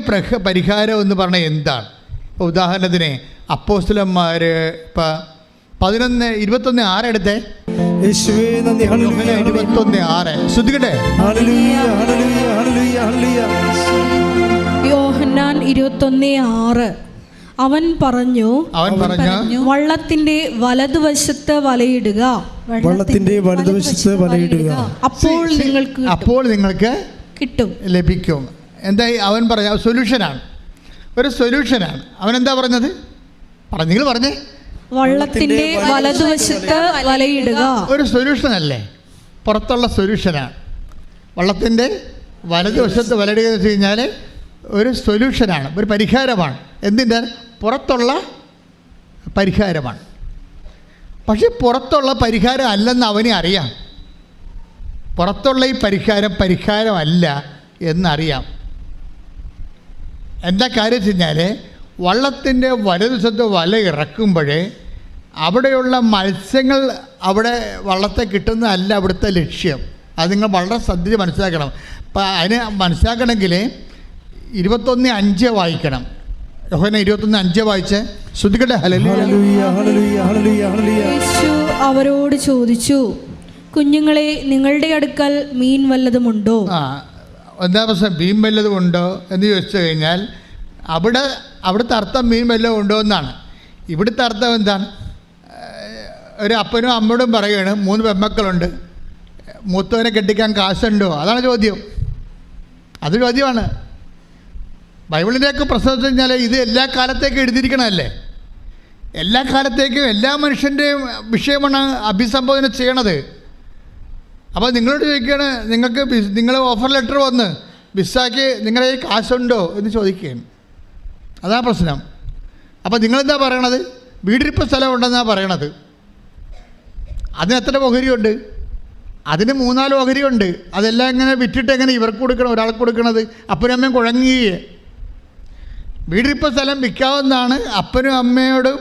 പരിഹാരം എന്ന് പറഞ്ഞാൽ എന്താണ്? ഇപ്പോൾ ഉദാഹരണത്തിന് അപ്പോസ്തലന്മാർ ഇപ്പം 11:21 എടുത്തേ. 21:6 ശ്രദ്ധിക്കട്ടെ. യോഹന്നാൻ 21:6 അവൻ പറഞ്ഞു വള്ളത്തിന്റെ വലതുവശത്ത് വലയിടുക, അപ്പോൾ നിങ്ങൾക്ക് കിട്ടും, ലഭിക്കും. എന്തായി അവൻ പറഞ്ഞ സൊല്യൂഷനാണ്, ഒരു സൊല്യൂഷനാണ്. അവൻ എന്താ പറഞ്ഞത്? നിങ്ങൾ പറഞ്ഞേ, വള്ളത്തിന്റെ വലതുവശത്ത് വലയിടുക. ഒരു സൊല്യൂഷൻ അല്ലേ? പുറത്തുള്ള സൊല്യൂഷനാണ്. വള്ളത്തിൻ്റെ വലതുവശത്ത് വലയിടുക എന്ന് വെച്ച് കഴിഞ്ഞാൽ ഒരു സൊല്യൂഷനാണ്, ഒരു പരിഹാരമാണ്. എന്തിൻ്റെ? പുറത്തുള്ള പരിഹാരമാണ്. പക്ഷെ പുറത്തുള്ള പരിഹാരം അല്ലെന്ന് അവനെ അറിയാം. പുറത്തുള്ള ഈ പരിഹാരമല്ല എന്നറിയാം. എന്താ കാര്യം വെച്ച് കഴിഞ്ഞാൽ, വള്ളത്തിൻ്റെ വലതുവശത്ത് വല ഇറക്കുമ്പോഴേ അവിടെയുള്ള മത്സ്യങ്ങൾ അവിടെ വള്ളത്തെ കിട്ടുന്നതല്ല അവിടുത്തെ ലക്ഷ്യം. അത് നിങ്ങൾ വളരെ ശ്രദ്ധിച്ച് മനസ്സിലാക്കണം. അപ്പം അതിന് മനസ്സിലാക്കണമെങ്കിൽ 21:5 വായിക്കണം. യോഹന്നാൻ 21:5 വായിച്ച് ശ്രദ്ധിക്കട്ടെ. യേശു അവരോട് ചോദിച്ചു, കുഞ്ഞുങ്ങളെ, നിങ്ങളുടെ അടുക്കൽ മീൻ വല്ലതുമുണ്ടോ? എന്താ പ്രശ്നം? മീൻ വല്ലതും ഉണ്ടോ എന്ന് ചോദിച്ചു കഴിഞ്ഞാൽ അവിടുത്തെ അർത്ഥം മീൻ വല്ലതും ഉണ്ടോ എന്നാണ്. ഇവിടുത്തെ അർത്ഥം എന്താണ്? ഒരു അപ്പനും അമ്മയോടും പറയുകയാണ്, 3 പെൺമക്കളുണ്ട്, മൂത്തവനെ കെട്ടിക്കാൻ കാശുണ്ടോ? അതാണ് ചോദ്യം. അത് ചോദ്യമാണ്. ബൈബിളിൻ്റെയൊക്കെ പ്രശ്നം വെച്ച് കഴിഞ്ഞാൽ ഇത് എല്ലാ കാലത്തേക്കും എഴുതിയിരിക്കണമല്ലേ. എല്ലാ കാലത്തേക്കും എല്ലാ മനുഷ്യൻ്റെയും വിഷയമാണ് അഭിസംബോധന ചെയ്യണത്. അപ്പോൾ നിങ്ങളോട് ചോദിക്കുകയാണ്, നിങ്ങൾ ഓഫർ ലെറ്റർ വന്ന് വിസാക്ക് നിങ്ങളുടെ കയ്യിൽ കാശുണ്ടോ എന്ന് ചോദിക്കുകയാണ്. അതാ പ്രശ്നം. അപ്പോൾ നിങ്ങളെന്താ പറയണത്? വീടിരിപ്പ് സ്ഥലം ഉണ്ടെന്നാണ് പറയണത്. അതിന് എത്ര ഓഹരിയുണ്ട്? അതിന് 3-4 ഓഹരിയുണ്ട്. അതെല്ലാം ഇങ്ങനെ വിറ്റിട്ട് എങ്ങനെ ഇവർക്ക് കൊടുക്കണം, ഒരാൾക്ക് കൊടുക്കണത്? അപ്പനും അമ്മയും കുഴങ്ങിയേ. വീടിപ്പോൾ സ്ഥലം വിൽക്കാവുന്നതാണ്. അപ്പനും അമ്മയോട്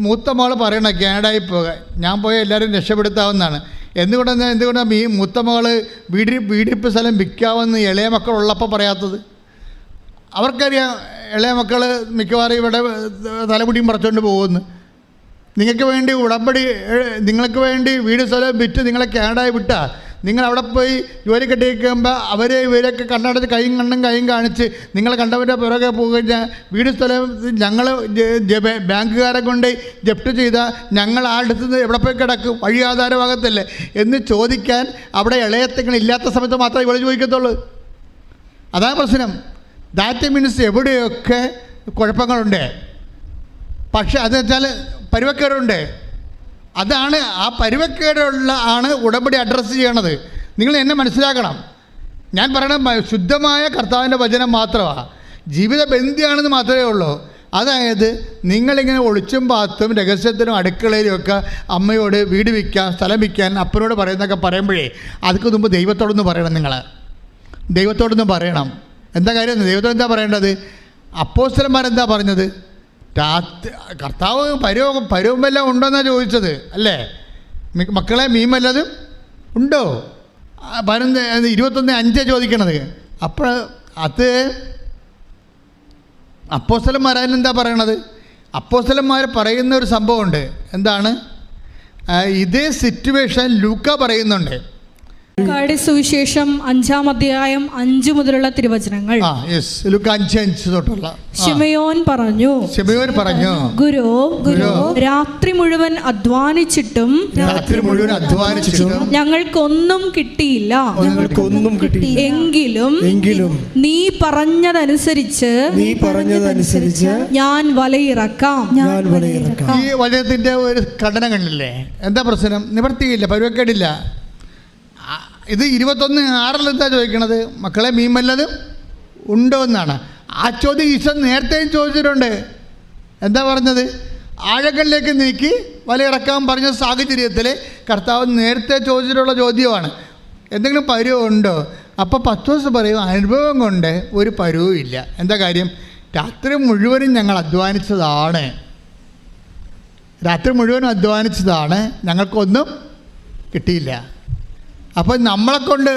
മൂത്ത മകൾ പറയണം കാനഡയിൽ പോകാൻ. ഞാൻ പോയാൽ എല്ലാവരും രക്ഷപ്പെടുത്താവുന്നതാണ്. എന്തുകൊണ്ടാണ് ഈ മൂത്ത മകൾ വീടിപ്പോൾ സ്ഥലം വിൽക്കാമെന്ന് ഇളയ മക്കളുള്ളപ്പോൾ പറയാത്തത്? അവർക്കറിയാം ഇളയ മക്കൾ മിക്കവാറും ഇവിടെ തലമുടിയും പറിച്ചുകൊണ്ട് പോകുമെന്ന്. നിങ്ങൾക്ക് വേണ്ടി ഉടമ്പടി, നിങ്ങൾക്ക് വേണ്ടി വീട് സ്ഥലം വിറ്റ് നിങ്ങളെ കാനഡയിൽ വിട്ടാൽ നിങ്ങൾ അവിടെ പോയി ജോലി കെട്ടിയിരിക്കുമ്പോൾ അവരെ ഇവരൊക്കെ കണ്ണടച്ച് കൈയും കാണിച്ച് നിങ്ങളെ കണ്ടവരുടെ പുറകെ പോകുകഴിഞ്ഞാൽ വീട് സ്ഥലം ഞങ്ങൾ ബാങ്കുകാരെ കൊണ്ട് ജപ്റ്റ് ചെയ്താൽ ഞങ്ങൾ ആ അടുത്ത് എവിടെ പോയി കിടക്കും, വഴി ആധാരമാകത്തല്ലേ എന്ന് ചോദിക്കാൻ അവിടെ ഇളയത്തങ്ങൾ ഇല്ലാത്ത സമയത്ത് മാത്രമേ ഇവിടെ ചോദിക്കത്തുള്ളൂ. അതാണ് പ്രശ്നം. ദാറ്റ് മീൻസ് എവിടെയൊക്കെ കുഴപ്പങ്ങളുണ്ട്, പക്ഷെ അതെന്ന് വെച്ചാൽ പരുവക്കേടുണ്ട്. അതാണ് ആ പരുവക്കേടുള്ള ആണ് ഉടമ്പടി അഡ്രസ്സ് ചെയ്യണത്. നിങ്ങൾ എന്നെ മനസ്സിലാക്കണം. ഞാൻ പറയണത് ശുദ്ധമായ കർത്താവിൻ്റെ വചനം മാത്രമാണ്, ജീവിത ബന്ധിയാണെന്ന് മാത്രമേ ഉള്ളൂ. അതായത് നിങ്ങളിങ്ങനെ ഒളിച്ചും പാത്തും രഹസ്യത്തിനും അടുക്കളയിലും ഒക്കെ അമ്മയോട് വീട് വിൽക്കാൻ, സ്ഥലം വിൽക്കാൻ, അപ്പനോട് പറയുന്നതൊക്കെ പറയുമ്പോഴേ അതിന് മുമ്പ് ദൈവത്തോടൊന്ന് പറയണം. നിങ്ങൾ ദൈവത്തോടൊന്ന് പറയണം. എന്താ കാര്യം? ദൈവത്തോട് എന്താ പറയേണ്ടത്? അപ്പോസ്തലന്മാരെന്താ പറഞ്ഞത്? കർത്താവ് പരുവം വല്ലതും ഉണ്ടോയെന്നാണ് ചോദിച്ചത് അല്ലേ? മക്കളെ മീൻ വല്ലതും ഉണ്ടോ? 21:5 ചോദിക്കണത്. അപ്പോൾ അത് അപ്പോസ്തലന്മാരെന്താ പറയണത്? അപ്പോസ്തലന്മാർ പറയുന്ന ഒരു സംഭവമുണ്ട്. എന്താണ്? ഇതേ സിറ്റുവേഷൻ ലൂക്ക പറയുന്നുണ്ട്. സുവിശേഷം 5-ാം അധ്യായം 5 മുതലുള്ള തിരുവചനങ്ങൾ. ലൂക്ക 5:5 തൊട്ടുള്ള. ശിമയോൻ പറഞ്ഞു, ഗുരു രാത്രി മുഴുവൻ അധ്വാനിച്ചിട്ടും ഞങ്ങൾക്കൊന്നും കിട്ടിയില്ല. എങ്കിലും നീ പറഞ്ഞതനുസരിച്ച് ഞാൻ വലയിറക്കാം. ഈ വലയത്തിന്റെ ഒരു ഘടന കണ്ടില്ലേ? എന്താ പ്രശ്നം? നിവർത്തിയില്ല, പരുവക്കേടില്ല. ഇത് 21:6 എന്താ ചോദിക്കണത്? മക്കളെ മീൻ വല്ലതും ഉണ്ടോ എന്നാണ്. ആ ചോദ്യം ഈശോ നേരത്തെയും ചോദിച്ചിട്ടുണ്ട്. എന്താ പറഞ്ഞത്? ആഴങ്ങളിലേക്ക് നീക്കി വലയിറക്കാൻ പറഞ്ഞ സാഹചര്യത്തിൽ കർത്താവ് നേരത്തെ ചോദിച്ചിട്ടുള്ള ചോദ്യമാണ്. എന്തെങ്കിലും പരുവം ഉണ്ടോ? അപ്പോൾ പത്രോസ് പറയും, അനുഭവം കൊണ്ട് ഒരു പരുവും ഇല്ല. എന്താ കാര്യം? രാത്രി മുഴുവനും ഞങ്ങൾ അധ്വാനിച്ചതാണ്, ഞങ്ങൾക്കൊന്നും കിട്ടിയില്ല. അപ്പോൾ നമ്മളെക്കൊണ്ട്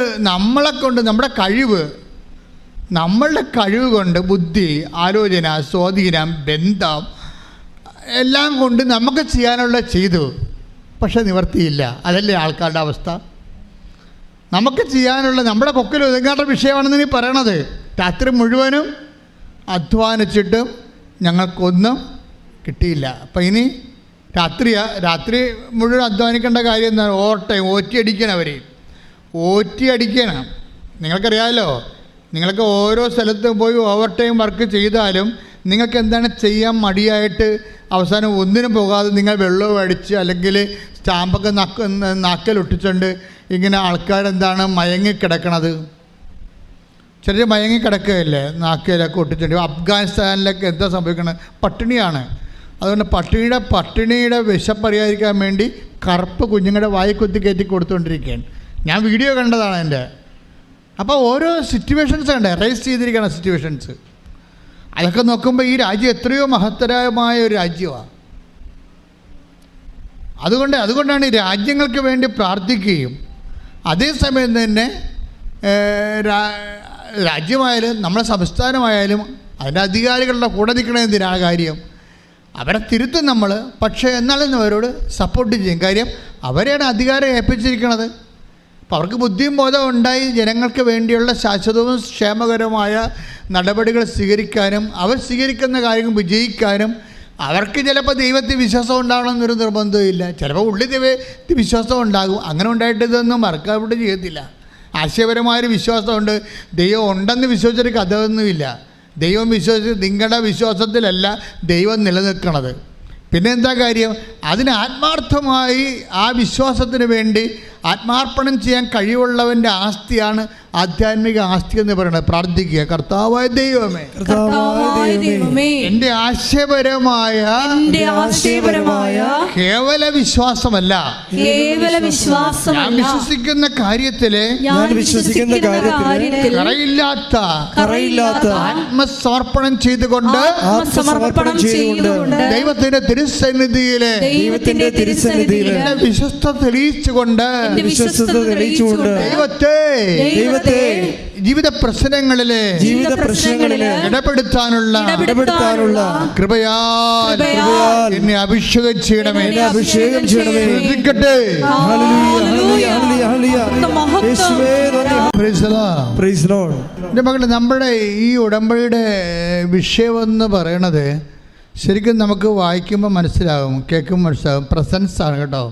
നമ്മളുടെ കഴിവ് കൊണ്ട് ബുദ്ധി, ആലോചന, സ്വാധീനം, ബന്ധം എല്ലാം കൊണ്ട് നമുക്ക് ചെയ്യാനുള്ള ചെയ്തു, പക്ഷെ നിവർത്തിയില്ല. അതല്ലേ ആൾക്കാരുടെ അവസ്ഥ? നമുക്ക് ചെയ്യാനുള്ള നമ്മുടെ പൊക്കിൽ ഒതുങ്ങാത്ത വിഷയമാണെന്ന് നീ പറയണത്. രാത്രി മുഴുവനും അധ്വാനിച്ചിട്ടും ഞങ്ങൾക്കൊന്നും കിട്ടിയില്ല. അപ്പം ഇനി രാത്രി മുഴുവൻ അധ്വാനിക്കേണ്ട കാര്യം എന്താണ്? ഓറ്റി അടിക്കണം. നിങ്ങൾക്കറിയാമല്ലോ, നിങ്ങൾക്ക് ഓരോ സ്ഥലത്തും പോയി ഓവർ ടൈം വർക്ക് ചെയ്താലും നിങ്ങൾക്ക് എന്താണ് ചെയ്യാൻ മടിയായിട്ട് അവസാനം ഒന്നിനും പോകാതെ നിങ്ങൾ വെള്ളവും അടിച്ച് അല്ലെങ്കിൽ സ്റ്റാമ്പൊക്കെ നാക്കലൊട്ടിച്ചുകൊണ്ട് ഇങ്ങനെ ആൾക്കാരെന്താണ് മയങ്ങിക്കിടക്കണത്. ചെറിയ മയങ്ങിക്കിടക്കുകയല്ലേ നാക്കയിലൊക്കെ ഒട്ടിച്ചുണ്ട്. അഫ്ഗാനിസ്ഥാനിലൊക്കെ എന്താ സംഭവിക്കുന്നത്? പട്ടിണിയാണ്. അതുകൊണ്ട് പട്ടിണിയുടെ വിശപ്പറിയാതിരിക്കാൻ വേണ്ടി കറുപ്പ് കുഞ്ഞുങ്ങളുടെ വായിക്കുത്തി കയറ്റി കൊടുത്തുകൊണ്ടിരിക്കുകയാണ്. ഞാൻ വീഡിയോ കണ്ടതാണ് എൻ്റെ. അപ്പോൾ ഓരോ സിറ്റുവേഷൻസ് ഉണ്ട്, റൈസ് ചെയ്തിരിക്കുന്ന സിറ്റുവേഷൻസ്. അതൊക്കെ നോക്കുമ്പോൾ ഈ രാജ്യം എത്രയോ മഹത്തരമായ ഒരു രാജ്യമാണ്. അതുകൊണ്ടാണ് ഈ രാജ്യങ്ങൾക്ക് വേണ്ടി പ്രാർത്ഥിക്കുകയും അതേസമയം തന്നെ രാജ്യമായാലും നമ്മുടെ സംസ്ഥാനമായാലും അതിൻ്റെ അധികാരികളുടെ കൂടെ നിൽക്കണമെന്തിനാണ് കാര്യം? അവരെ തിരുത്തും നമ്മൾ, പക്ഷേ എന്നാലും അവരോട് സപ്പോർട്ട് ചെയ്യും. കാര്യം അവരെയാണ് അധികാരം ഏൽപ്പിച്ചിരിക്കുന്നത്. അപ്പോൾ അവർക്ക് ബുദ്ധിയും ബോധവും ഉണ്ടായി ജനങ്ങൾക്ക് വേണ്ടിയുള്ള ശാശ്വതവും ക്ഷേമകരമായ നടപടികൾ സ്വീകരിക്കാനും അവർ സ്വീകരിക്കുന്ന കാര്യങ്ങൾ വിജയിക്കാനും അവർക്ക് ചിലപ്പോൾ ദൈവത്തിൽ വിശ്വാസം ഉണ്ടാകണമെന്നൊരു നിർബന്ധമില്ല. ചിലപ്പോൾ ഉള്ളിൽ ദൈവത്തിൽ വിശ്വാസം ഉണ്ടാകും. അങ്ങനെ ഉണ്ടായിട്ട് ഇതൊന്നും വർക്കൗട്ട് ചെയ്യത്തില്ല. ആശയപരമായൊരു വിശ്വാസമുണ്ട്, ദൈവം ഉണ്ടെന്ന് വിശ്വസിച്ചൊരു കഥയൊന്നുമില്ല. ദൈവം നിങ്ങളുടെ വിശ്വാസത്തിലല്ല ദൈവം നിലനിൽക്കണത്. പിന്നെ എന്താ കാര്യം? അതിന് ആത്മാർത്ഥമായി ആ വിശ്വാസത്തിന് വേണ്ടി ആത്മാർപ്പണം ചെയ്യാൻ കഴിവുള്ളവൻ്റെ ആസ്തിയാണ് ആധ്യാത്മിക ആസ്തി എന്ന് പറയുന്നത്. പ്രാർത്ഥിക്കുക, കർത്താവായ ദൈവമേ, എൻ്റെ ആശയപരമായ കേവല വിശ്വാസമല്ല, ഞാൻ വിശ്വസിക്കുന്ന കാര്യത്തില് കറയില്ലാത്ത ആത്മസമർപ്പണം ചെയ്തുകൊണ്ട് ദൈവത്തിന്റെ തിരുസന്നിധിയിലെ വിശ്വസ്തത തെളിയിച്ചുകൊണ്ട് ദൈവത്തെ ജീവിത പ്രശ്നങ്ങളിലെ ഇടപെടുത്താനുള്ള കൃപയാൽ എന്നെ അഭിഷേകം ചെയ്യണമേ. ശ്രദ്ധിക്കട്ടെ. എൻ്റെ മക്കളെ, നമ്മുടെ ഈ ഉടമ്പടിയുടെ വിഷയമെന്ന് പറയണത് ശരിക്കും നമുക്ക് വായിക്കുമ്പോൾ മനസ്സിലാകും, കേൾക്കുമ്പോൾ മനസ്സിലാകും. പ്രസൻസ് ആണ് കേട്ടോ.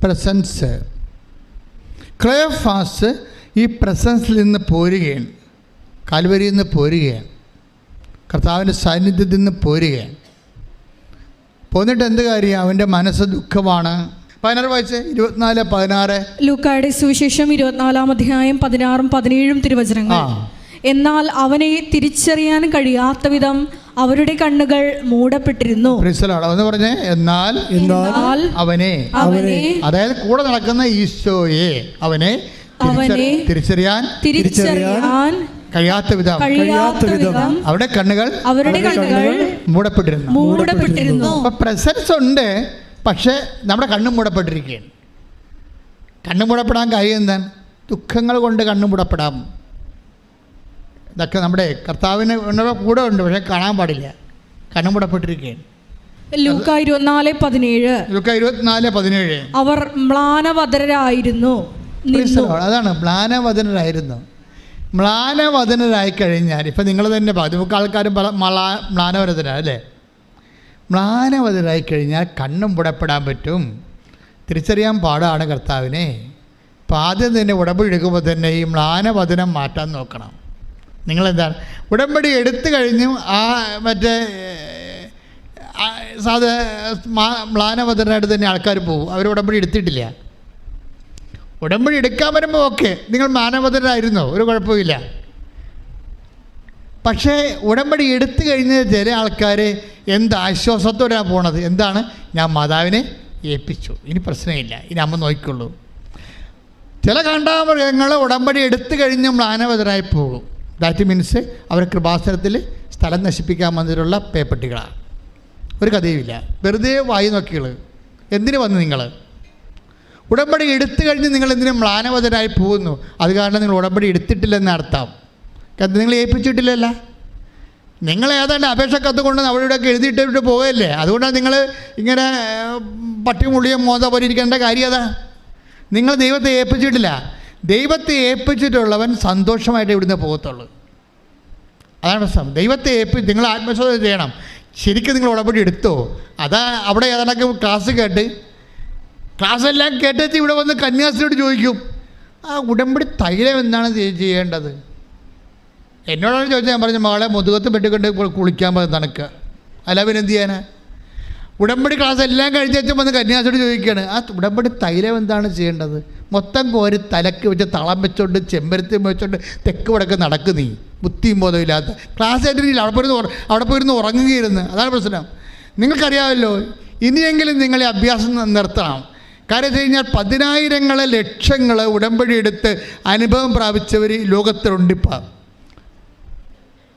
പ്രസൻസ്. ക്ലെയോഫാസ് ഈ പ്രസൻസിൽ നിന്ന് പോരുകയാണ്, കാൽവരിയിൽ നിന്ന് പോരുകയാണ്, കർത്താവിൻ്റെ സാന്നിധ്യത്തിൽ നിന്ന് പോരുകയാണ്. പോന്നിട്ട് എന്ത് കാര്യം? അവൻ്റെ മനസ്സ് ദുഃഖമാണ്. 16 വായിച്ച് 24-16. ലൂക്കായുടെ സുവിശേഷം 24-16-17 തിരുവചനങ്ങൾ. എന്നാൽ അവനെ തിരിച്ചറിയാൻ കഴിയാത്ത വിധം അവരുടെ കണ്ണുകൾ മൂടപ്പെട്ടിരുന്നു. എന്ന് പറഞ്ഞേ, എന്നാൽ അവനെ, അതായത് കൂടെ നടക്കുന്ന ഈശോയെ അവനെ തിരിച്ചറിയാൻ കഴിയാത്ത വിധം അവരുടെ കണ്ണുകൾ മൂടപ്പെട്ടിരുന്നു. അപ്പൊ പ്രസൻസ് ഉണ്ട്, പക്ഷെ നമ്മുടെ കണ്ണ് മൂടപ്പെട്ടിരിക്കുകയാണ്. കണ്ണ് മൂടപ്പെടാൻ കാര്യം എന്താണ്? ദുഃഖങ്ങൾ കൊണ്ട് കണ്ണ് മൂടപ്പെടാം. ഇതൊക്കെ നമ്മുടെ കർത്താവിന് കൂടെ ഉണ്ട്, പക്ഷെ കാണാൻ പാടില്ല. കണ്ണ് മൂടപ്പെട്ടിരിക്കുകയാണ്. ലൂക്ക 24:17. അവർ മ്ലാനവദനരായിരുന്നു. അതാണ്, മ്ലാനവദനരായിരുന്നു. മ്ലാനവദനരായി കഴിഞ്ഞാൽ ഇപ്പം നിങ്ങൾ തന്നെ നമുക്ക് ആൾക്കാരും മ്ലാനവദന അല്ലേ? മ്ലാനവദനരായി കഴിഞ്ഞാൽ കണ്ണും പുടപ്പെടാൻ പറ്റും. തിരിച്ചറിയാൻ പാടാണ് കർത്താവിനെ. അപ്പം ആദ്യം തന്നെ ഉടമ്പടി എടുക്കുമ്പോൾ തന്നെ ഈ മ്ലാനവദനം മാറ്റാൻ നോക്കണം. നിങ്ങളെന്താണ് ഉടമ്പടി എടുത്തു കഴിഞ്ഞു മറ്റേ മ്ലാനവദനായിട്ട് തന്നെ ആൾക്കാർ പോകും. അവർ ഉടമ്പടി എടുത്തിട്ടില്ല. ഉടമ്പടി എടുക്കാൻ വരുമ്പോൾ ഓക്കെ, നിങ്ങൾ മാനവതരായിരുന്നോ, ഒരു കുഴപ്പമില്ല. പക്ഷേ ഉടമ്പടി എടുത്തു കഴിഞ്ഞ ചില ആൾക്കാർ എന്ത് ആശ്വാസത്തോടെയാണ് പോണത്? എന്താണ്? ഞാൻ മാതാവിനെ ഏൽപ്പിച്ചു, ഇനി പ്രശ്നമില്ല, ഇനി അമ്മ നോക്കിക്കൊള്ളൂ. ചില കാണ്ടാമൃഗങ്ങൾ ഉടമ്പടി എടുത്തു കഴിഞ്ഞ് മ്ലാനവതരായി പോകും. ദാറ്റ് മീൻസ് അവർ കൃപാസനത്തിൽ സ്ഥലം നശിപ്പിക്കാൻ വന്നിട്ടുള്ള പേപ്പട്ടികളാണ്. ഒരു കഥയുമില്ല, വെറുതെ വായി നോക്കികൾ. എന്തിനു വന്നു നിങ്ങൾ? ഉടമ്പടി എടുത്തു കഴിഞ്ഞ് നിങ്ങൾ എന്തിനും മ്ലാനവതരായി പോകുന്നു? അത് കാരണം നിങ്ങൾ ഉടമ്പടി എടുത്തിട്ടില്ലെന്ന് അർത്ഥം. നിങ്ങൾ ഏൽപ്പിച്ചിട്ടില്ലല്ല. നിങ്ങൾ ഏതാണ്ട് അപേക്ഷ കത്ത് കൊണ്ട് അവിടെയൊക്കെ എഴുതിയിട്ടിട്ട് പോകല്ലേ. അതുകൊണ്ടാണ് നിങ്ങൾ ഇങ്ങനെ പട്ടിമുള്ളിയും മോത പോലെ ഇരിക്കേണ്ട കാര്യം. അതാ, നിങ്ങൾ ദൈവത്തെ ഏൽപ്പിച്ചിട്ടില്ല. ദൈവത്തെ ഏൽപ്പിച്ചിട്ടുള്ളവൻ സന്തോഷമായിട്ട് ഇവിടുന്ന് പോകത്തുള്ളൂ. അതാണ് പ്രശ്നം. ദൈവത്തെ നിങ്ങൾ ആത്മശോധന ചെയ്യണം. ശരിക്കും നിങ്ങൾ ഉടമ്പടി എടുത്തോ? അതാ അവിടെ ഏതാണ്ടൊക്കെ ക്ലാസ്സെല്ലാം കേട്ടിട്ട് ഇവിടെ വന്ന് കന്യാസ്ത്രീയോട് ചോദിക്കും, ആ ഉടമ്പടി തൈലം എന്താണ് ചെയ്യേണ്ടത്? എന്നോടാണ് ചോദിച്ചാൽ ഞാൻ പറഞ്ഞു, മകളെ മുതുകത്ത് പെട്ടിക്കൊണ്ട് കുളിക്കാൻ പറഞ്ഞ് തണുക്കുക, അല്ല പിന്നെ എന്ത് ചെയ്യാനാ? ഉടമ്പടി ക്ലാസ് എല്ലാം കഴിഞ്ഞേച്ചും വന്ന് കന്യാസ്ത്രീയോട് ചോദിക്കുകയാണ്, ആ ഉടമ്പടി തൈലം എന്താണ് ചെയ്യേണ്ടത്? മൊത്തം കോരി തലക്ക് വെച്ച് തളം വെച്ചോണ്ട് ചെമ്പരത്തി വെച്ചോണ്ട് തെക്ക് വടക്ക് നടക്കും. നീ ബുദ്ധിയും ബോധമില്ലാത്ത ക്ലാസ് ആയിട്ട് അവിടെ പോയിരുന്ന് ഉറങ്ങുകയായിരുന്നു. അതാണ് പ്രശ്നം. നിങ്ങൾക്കറിയാമല്ലോ, ഇനിയെങ്കിലും നിങ്ങളെ അഭ്യാസം നിർത്തണം. കാര്യം വെച്ച് കഴിഞ്ഞാൽ 10,000 ലക്ഷങ്ങൾ ഉടമ്പടി എടുത്ത് അനുഭവം പ്രാപിച്ചവർ ലോകത്തിലുണ്ടിപ്പോൾ.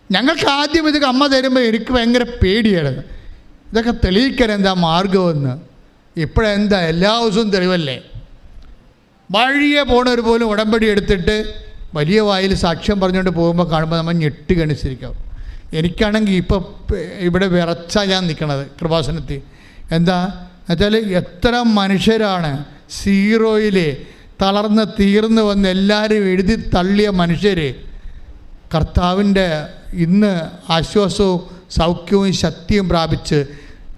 ഞങ്ങൾക്ക് ആദ്യം ഇതൊക്കെ അമ്മ തരുമ്പോൾ എനിക്ക് ഭയങ്കര പേടിയായിരുന്നു. ഇതൊക്കെ തെളിയിക്കാൻ എന്താ മാർഗമെന്ന്. ഇപ്പോഴെന്താ എല്ലാ ദിവസവും തെളിവല്ലേ. വഴിയെ പോണവർ പോലും ഉടമ്പടി എടുത്തിട്ട് വലിയ വായിൽ സാക്ഷ്യം പറഞ്ഞുകൊണ്ട് പോകുമ്പോൾ കാണുമ്പോൾ നമ്മൾ ഞെട്ടുകണിച്ചിരിക്കും. എനിക്കാണെങ്കിൽ ഇപ്പോൾ ഇവിടെ വിറച്ചാണ് ഞാൻ നിൽക്കണത് കൃപാസനത്തിൽ. എന്താ എന്നുവെച്ചാൽ എത്ര മനുഷ്യരാണ് സീറോയിൽ തളർന്ന് തീർന്നു വന്ന് എല്ലാവരും എഴുതി തള്ളിയ മനുഷ്യർ കർത്താവിൻ്റെ ഇന്ന് ആശ്വാസവും സൗഖ്യവും ശക്തിയും പ്രാപിച്ച്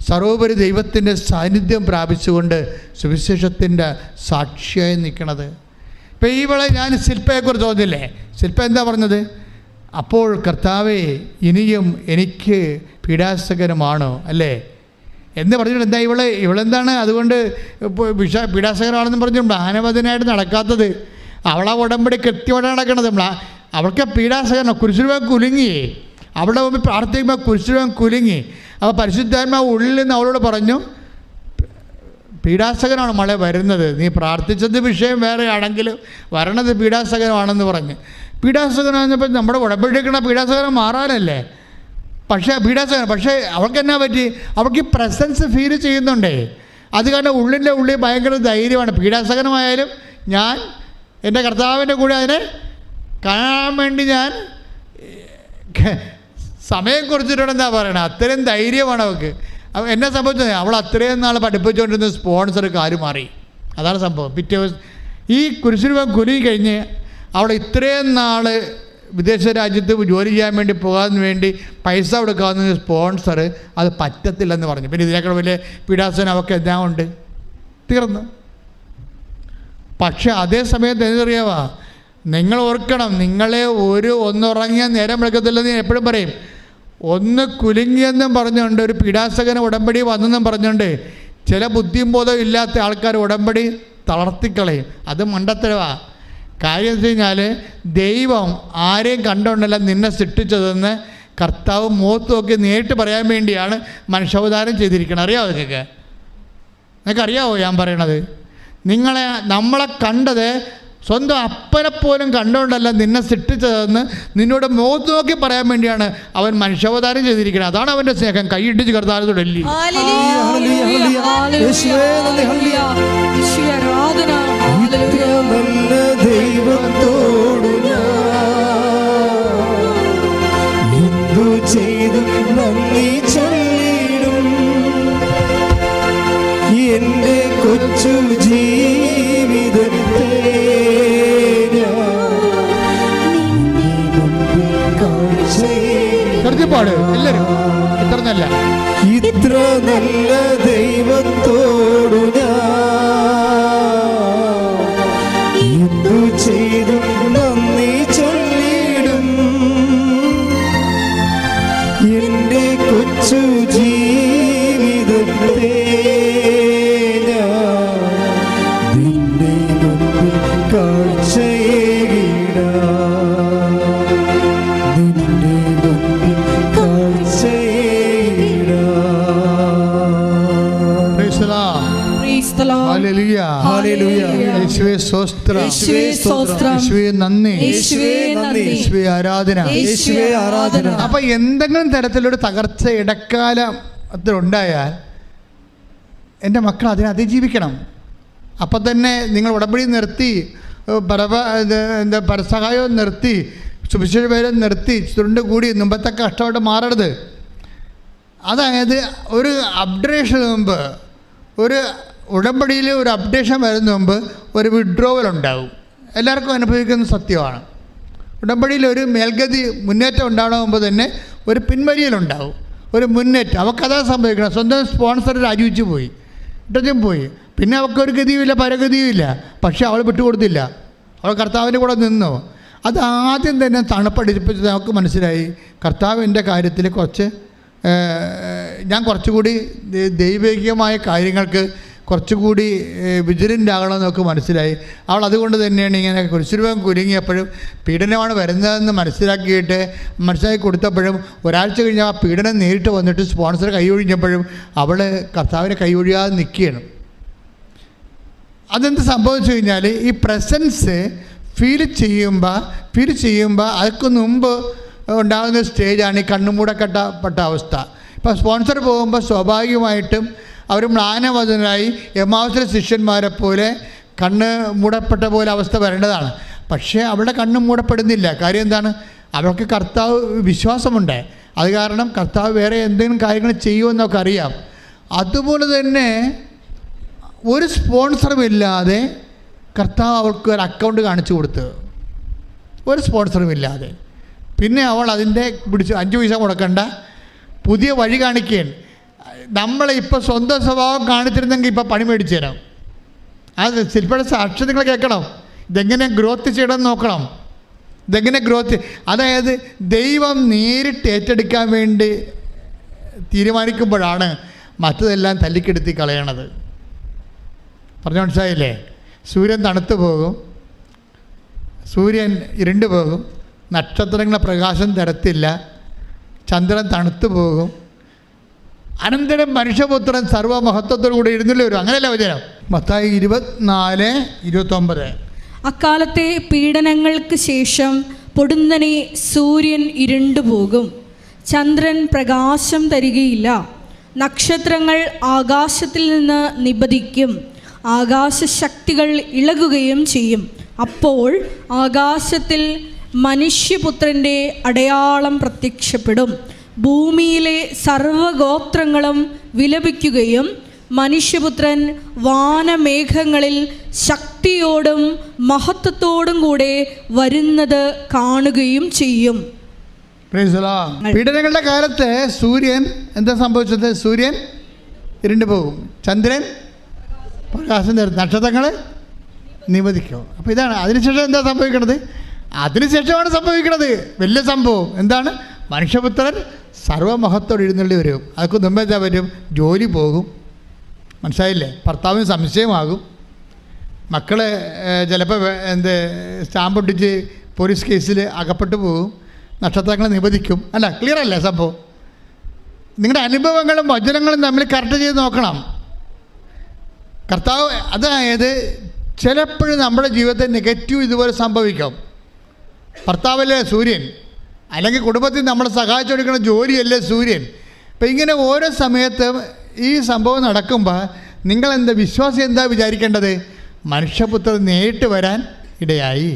സർവോപരി ദൈവത്തിൻ്റെ സാന്നിധ്യം പ്രാപിച്ചുകൊണ്ട് സുവിശേഷത്തിൻ്റെ സാക്ഷിയായി നിൽക്കണത്. ഇപ്പോൾ ഈ വേള ഞാൻ ശില്പയെക്കുറിച്ച് തോന്നില്ലേ? ശില്പ എന്താ പറഞ്ഞത്? അപ്പോൾ കർത്താവേ, ഇനിയും എനിക്ക് പീഡാസകരമാണോ അല്ലേ? എന്ന് പറഞ്ഞിട്ട് എന്താ ഇവളെന്താണ് അതുകൊണ്ട് പീഡാസകരാണെന്ന് പറഞ്ഞു മ്ലാനവദനായിട്ട് നടക്കാത്തത്? അവളാ ഉടമ്പടി കൃത്യമായിട്ട് നടക്കണത്. അവൾക്ക് പീഡാസകരണം കുരിശുരൂപം കുലുങ്ങി, അവളുടെ മുമ്പിൽ പ്രാർത്ഥിക്കുമ്പോൾ കുരിശുരൂപം കുലുങ്ങി. അപ്പോൾ പരിശുദ്ധാത്മാവ് ഉള്ളിൽ നിന്ന് അവളോട് പറഞ്ഞു, പീഡാസകനാണ് മളെ വരുന്നത്, നീ പ്രാർത്ഥിച്ചത് വിഷയം വേറെ ആണെങ്കിലും വരണത് പീഡാസകനമാണെന്ന് പറഞ്ഞ്. പീഡാസകനാണെന്നപ്പോൾ നമ്മുടെ ഉടമ്പടിക്കണ പീഡാസകനം മാറാനല്ലേ? പക്ഷേ അവൾക്ക് എന്നാ പറ്റി? അവൾക്ക് ഈ പ്രസൻസ് ഫീൽ ചെയ്യുന്നുണ്ടേ. അത് കാരണം ഉള്ളിൻ്റെ ഉള്ളിൽ ഭയങ്കര ധൈര്യമാണ്. പീഡാസകനമായാലും ഞാൻ എൻ്റെ കർത്താവിൻ്റെ കൂടെ അതിനെ കാണാൻ വേണ്ടി ഞാൻ സമയം കുറിച്ചിട്ടുണ്ടെന്നാ പറയണത്. അത്രയും ധൈര്യമാണ് അവൾക്ക്. എന്നെ സംഭവിച്ചത്, അവൾ അത്രയും നാൾ പഠിപ്പിച്ചുകൊണ്ടിരുന്ന സ്പോൺസർ കാര്യം മാറി. അതാണ് സംഭവം. പിറ്റേ ദിവസം ഈ കുരിശുരൂപം കുലുങ്ങി കഴിഞ്ഞ് അവൾ ഇത്രയും നാൾ വിദേശ രാജ്യത്ത് ജോലി ചെയ്യാൻ വേണ്ടി പോകാൻ വേണ്ടി പൈസ കൊടുക്കാവുന്ന സ്പോൺസർ അത് പറ്റത്തില്ലെന്ന് പറഞ്ഞു. പിന്നെ ഇതിനേക്കാൾ വലിയ പീഡാസനം അവൾക്ക് എന്താ ഉണ്ട്? തീർന്നു. പക്ഷെ അതേ സമയത്ത് എന്തറിയാവാ, നിങ്ങൾ ഓർക്കണം, നിങ്ങളെ ഒന്നുറങ്ങിയാൽ നേരം വെളുക്കത്തില്ലെന്ന് ഞാൻ എപ്പോഴും പറയും. ഒന്ന് കുലുങ്ങിയെന്നും പറഞ്ഞുകൊണ്ട് ഒരു പീഡാസകന് ഉടമ്പടി വന്നെന്നും പറഞ്ഞുകൊണ്ട് ചില ബുദ്ധിയും ബോധവും ഇല്ലാത്ത ആൾക്കാർ ഉടമ്പടി തളർത്തിക്കളയും. അത് മണ്ടത്തരവാ. കാര്യം വെച്ച് കഴിഞ്ഞാൽ ദൈവം ആരെയും കണ്ടുകൊണ്ടല്ല നിന്നെ സൃഷ്ടിച്ചതെന്ന് കർത്താവ് മുഖത്ത് നോക്കി നേരിട്ട് പറയാൻ വേണ്ടിയാണ് മനുഷ്യാവതാരം ചെയ്തിരിക്കുന്നത്. അറിയാമോ നിങ്ങൾക്കറിയാവോ ഞാൻ പറയണത്? നമ്മളെ കണ്ടത് സ്വന്തം അപ്പനെപ്പോലും കണ്ടുകൊണ്ടല്ല നിന്നെ സൃഷ്ടിച്ചതെന്ന് നിന്നോട് മുഖത്ത് നോക്കി പറയാൻ വേണ്ടിയാണ് അവൻ മനുഷ്യാവതാരം ചെയ്തിരിക്കുന്നത്. അതാണ് അവൻ്റെ സ്നേഹം. കൈയിട്ടിച്ച് കർത്താവിനോട് ഡൽഹി ദൈവത്തോടു എന്തു ചെയ്തു നന്ദി ചൊല്ലിടും എൻ്റെ കൊച്ചു ജീവിതത്തെ പാട് എല്ലാവരും ഇത്ര നല്ല ദൈവത്തോടു എന്തു ചെയ്തു നന്ദി ചൊല്ലിടും എൻ്റെ കൊച്ചു ജീവിതത്തെ നിന്റെ മുമ്പിൽ കാഴ്ചയേകിടാം. ആരാധന. അപ്പൊ എന്തെങ്കിലും തരത്തിലൊരു തകർച്ച ഇടക്കാലത്തിലുണ്ടായാൽ എൻ്റെ മക്കൾ അതിനെ അതിജീവിക്കണം. അപ്പം തന്നെ നിങ്ങൾ ഉടമ്പടി നിർത്തി, പരസഹായവും നിർത്തി, സുവിശേഷ പേരും നിർത്തി, ചുരുണ്ട് കൂടി മുമ്പത്തെ കഷ്ടമായിട്ട് മാറരുത്. അതായത് ഒരു അപ്ഡേഷന് മുമ്പ്, ഒരു ഉടമ്പടിയിൽ ഒരു അപ്ഡേഷൻ വരുന്ന മുമ്പ് ഒരു വിഡ്രോവൽ ഉണ്ടാകും. എല്ലാവർക്കും അനുഭവിക്കുന്ന സത്യമാണ്. ഉടമ്പടിയിൽ ഒരു മേൽഗതി മുന്നേറ്റം ഉണ്ടാകുന്ന മുമ്പ് തന്നെ ഒരു പിൻവലിയലുണ്ടാവും, ഒരു മുന്നേറ്റം. അവൾക്കതാ സംഭവിക്കണം. സ്വന്തം സ്പോൺസർ രാജിവെച്ച് പോയി, ഇട്ടും പോയി. പിന്നെ അവൾക്കൊരു ഗതിയുമില്ല, പരഗതിയുമില്ല. പക്ഷേ അവൾ വിട്ടുകൊടുത്തില്ല, അവൾ കർത്താവിൻ്റെ കൂടെ നിന്നു. അത് ആദ്യം തന്നെ തണുപ്പടിപ്പിച്ചത് നമുക്ക് മനസ്സിലായി. കർത്താവിൻ്റെ കാര്യത്തിൽ ഞാൻ കുറച്ചുകൂടി ദൈവികമായ കാര്യങ്ങൾക്ക് കുറച്ചുകൂടി വിജിലൻ്റ് ആകണമെന്ന് നമുക്ക് മനസ്സിലായി. അവൾ അതുകൊണ്ട് തന്നെയാണ് ഇങ്ങനെ കുരിശുരൂപം കുലുങ്ങിയപ്പോഴും പീഡനമാണ് വരുന്നതെന്ന് മനസ്സിലാക്കി കൊടുത്തപ്പോഴും ഒരാഴ്ച കഴിഞ്ഞ് ആ പീഡനം നേരിട്ട് വന്നിട്ട് സ്പോൺസർ കൈയൊഴിഞ്ഞപ്പോഴും അവൾ കർത്താവിനെ കൈയൊഴിയാതെ നിൽക്കുകയാണ്. അതെന്ത് സംഭവിച്ചു കഴിഞ്ഞാൽ ഈ പ്രസൻസ് ഫീൽ ചെയ്യുമ്പോൾ അതിന് മുമ്പ് ഉണ്ടാകുന്ന സ്റ്റേജാണ് ഈ കണ്ണുമൂടപ്പെട്ട അവസ്ഥ. ഇപ്പോൾ സ്പോൺസർ പോകുമ്പോൾ സ്വാഭാവികമായിട്ടും അവർ മ്ലാനവദനായി എമ്മാവസിലെ ശിഷ്യന്മാരെ പോലെ കണ്ണ് മൂടപ്പെട്ട പോലെ അവസ്ഥ വരേണ്ടതാണ്. പക്ഷേ അവളുടെ കണ്ണ് മൂടപ്പെടുന്നില്ല. കാര്യം എന്താണ്? അവൾക്ക് കർത്താവ് വിശ്വാസമുണ്ട്. അത് കാരണം കർത്താവ് വേറെ എന്തെങ്കിലും കാര്യങ്ങൾ ചെയ്യുമെന്നൊക്കെ അറിയാം. അതുപോലെ തന്നെ ഒരു സ്പോൺസറും ഇല്ലാതെ കർത്താവ് അവൾക്ക് ഒരു അക്കൗണ്ട് കാണിച്ചു കൊടുത്ത്, ഒരു സ്പോൺസറും ഇല്ലാതെ. പിന്നെ അവൾ അതിൻ്റെ പിടിച്ച് 5 പൈസ മുടക്കണ്ട, പുതിയ വഴി കാണിക്കുകയാണ്. നമ്മളിപ്പോൾ സ്വന്തം സ്വഭാവം കാണിച്ചിരുന്നെങ്കിൽ ഇപ്പോൾ പണി മേടിച്ചു തരാം. അത് ശില്പയുടെ സാക്ഷ്യം നിങ്ങൾ കേൾക്കണം. ഇതെങ്ങനെ ഗ്രോത്ത് ചെയ്യണമെന്ന് നോക്കണം. ഇതെങ്ങനെ ഗ്രോത്ത്, അതായത് ദൈവം നേരിട്ട് ഏറ്റെടുക്കാൻ വേണ്ടി തീരുമാനിക്കുമ്പോഴാണ് മറ്റതെല്ലാം തല്ലിക്കെടുത്തി കളയണത്. പറഞ്ഞു മനസ്സിലായില്ലേ? സൂര്യൻ തണുത്തു പോകും, സൂര്യൻ ഇരുണ്ടു പോകും, നക്ഷത്രങ്ങളെ പ്രകാശം തരത്തില്ല, ചന്ദ്രൻ തണുത്തു പോകും, അനന്തരം മനുഷ്യപുത്രൻ സർവ്വമഹത്വത്തോടു കൂടി എഴുന്നള്ളി വരും. അങ്ങനെയല്ല വചനം. മത്തായി 24:29. അക്കാലത്തെ പീഡനങ്ങൾക്ക് ശേഷം പൊടുന്നനെ സൂര്യൻ ഇരുണ്ടുപോകും, ചന്ദ്രൻ പ്രകാശം തരികയില്ല, നക്ഷത്രങ്ങൾ ആകാശത്തിൽ നിന്ന് നിപതിക്കും, ആകാശശക്തികൾ ഇളകുകയും ചെയ്യും. അപ്പോൾ ആകാശത്തിൽ മനുഷ്യപുത്രൻ്റെ അടയാളം പ്രത്യക്ഷപ്പെടും. ഭൂമിയിലെ സർവ്വഗോത്രങ്ങളും വിലപിക്കുകയും മനുഷ്യപുത്രൻ വാനമേഘങ്ങളിൽ ശക്തിയോടും മഹത്വത്തോടും കൂടെ വരുന്നത് കാണുകയും ചെയ്യും. പീഡനങ്ങളുടെ കാലത്ത് സൂര്യൻ എന്താ സംഭവിച്ചത്? സൂര്യൻ ഇരുണ്ടു പോകും, ചന്ദ്രൻ പ്രകാശം തരും, നക്ഷത്രങ്ങൾ നിവധിക്കും. അപ്പോൾ ഇതാണ്. അതിനുശേഷം എന്താ സംഭവിക്കണത്? അതിനുശേഷമാണ് സംഭവിക്കണത് വലിയ സംഭവം. എന്താണ്? മനുഷ്യപുത്രൻ സർവ്വമഹത്വം എഴുന്നള്ളി വരും. അതൊക്കെ മുമ്പ് എന്താ വരും? ജോലി പോകും. മനസ്സിലായില്ലേ? ഭർത്താവിന് സംശയമാകും, മക്കൾ ചിലപ്പോൾ സ്റ്റാമ്പ് ഒട്ടിച്ച് പോലീസ് കേസിൽ അകപ്പെട്ടു പോകും, നക്ഷത്രങ്ങൾ നിവധിക്കും. അല്ല, ക്ലിയർ അല്ലേ സംഭവം? നിങ്ങളുടെ അനുഭവങ്ങളും വചനങ്ങളും തമ്മിൽ കറക്റ്റ് ചെയ്ത് നോക്കണം. കർത്താവ് അതായത് ചിലപ്പോഴും നമ്മുടെ ജീവിതത്തിൽ നെഗറ്റീവ് ഇതുപോലെ സംഭവിക്കും. ഭർത്താവല്ലേ സൂര്യൻ, അല്ലെങ്കിൽ കുടുംബത്തിൽ നമ്മളെ സഹായിച്ചു കൊടുക്കുന്ന ജോലിയല്ലേ സൂര്യൻ. അപ്പം ഇങ്ങനെ ഓരോ സമയത്തും ഈ സംഭവം നടക്കുമ്പോൾ നിങ്ങളെന്താ വിശ്വാസം എന്താ വിചാരിക്കേണ്ടത്? മനുഷ്യപുത്രൻ നേരിട്ട് വരാൻ ഇടയായി.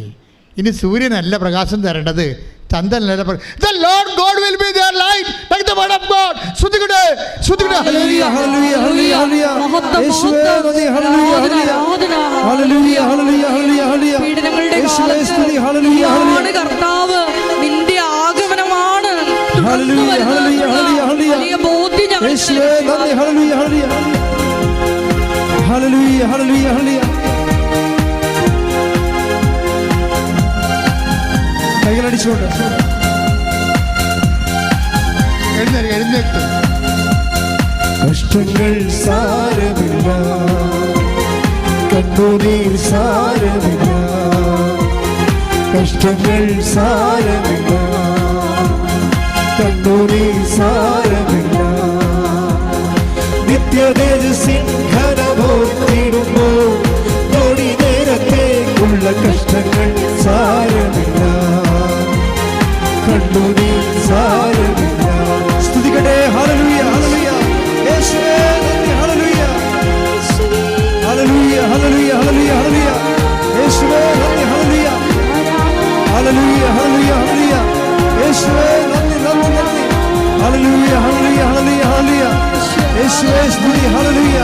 ഇനി സൂര്യനല്ല പ്രകാശം തരേണ്ടത്, ചന്ദ്രനല്ല. The Lord God will be their light, like the word of God. ശ്രുതികടേ ശ്രുതികടേ. ഹല്ലേലൂയ ഹല്ലേലൂയ ഹല്ലേലൂയ ഹല്ലേലൂയ. യേശുവേ നന്ദി. ഹല്ലേലൂയ ഹല്ലേലൂയ ഹല്ലേലൂയ ഹല്ലേലൂയ ഹല്ലേലൂയ. പീഡനങ്ങളുടെ യേശുവേ സ്തുതി. ഹല്ലേലൂയ ഹല്ലേലൂയ. കർത്താവ് നിന്റെ ആഗമനമാണ്. ഹല്ലേലൂയ ഹല്ലേലൂയ ഹല്ലേലൂയ. വലിയ ബോധ്യം ഞങ്ങൾ യേശുവേ നന്ദി. ഹല്ലേലൂയ ഹല്ലേലൂയ ഹല്ലേലൂയ ഹല്ലേലൂയ ഹല്ലേലൂയ. കൈകളടിച്ചുകൊണ്ട് എഴുന്നേറ്റ്. കഷ്ടങ്ങൾ സാരമില്ല, കണ്ണുനീർ സാരമില്ല, കഷ്ടങ്ങൾ സാരമില്ല, കണ്ണുനീർ സാരമില്ല. നിത്യതേജസ്സിൻ ഘനമോർത്തിടുമ്പോൾ നോടി നേരത്തേക്കുള്ള കഷ്ടങ്ങൾ സാരമില്ല, കണ്ണുനീർ സാരമില്ല. സ്തുതിക്കട്ടെ. ഹല്ലേലൂയ ഹല്ലേലൂയ. യേശുവേ നന്ദി. ഹല്ലേലൂയ ഹല്ലേലൂയ ഹല്ലേലൂയ ഹല്ലേലൂയ ഹല്ലേലൂയ. യേശുവേ നന്ദി. ഹല്ലേലൂയ ഹല്ലേലൂയ ഹല്ലേലൂയ ഹല്ലേലൂയ. യേശുവേ നന്ദി നന്ദി നന്ദി. ഹല്ലേലൂയ ഹല്ലേലൂയ ഹല്ലേലൂയ ഹല്ലേലൂയ. യേശുവേ സ്തുതി. ഹല്ലേലൂയ.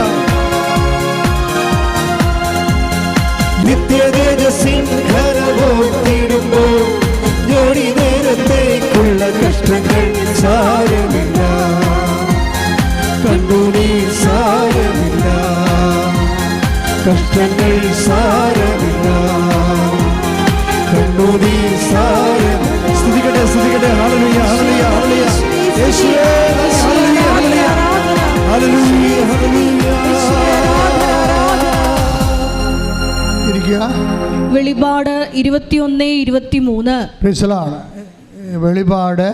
നിത്യതേജസ്സിൻ ഘനമോർത്തിടുമ്പോൾ ജോടി നേരത്തേക്കുള്ള കഷ്ടങ്ങൾ സാരമില്ല, കണ്ണുനീർ സാരമില്ല, കഷ്ടങ്ങൾ സാരമില്ല, കണ്ണുനീർ സാരമില്ല. സ്തുതിക്കട്ടെ സ്തുതിക്കട്ടെ. ഹല്ലേലൂയ ഹല്ലേലൂയ ഹല്ലേലൂയ. യേശുവേ ഹല്ലേലൂയ ഹല്ലേലൂയ ഹല്ലേലൂയ ഹല്ലേലൂയ. ഇരിക്കുക. വെളിപാട് 21:23. വെളിപാട്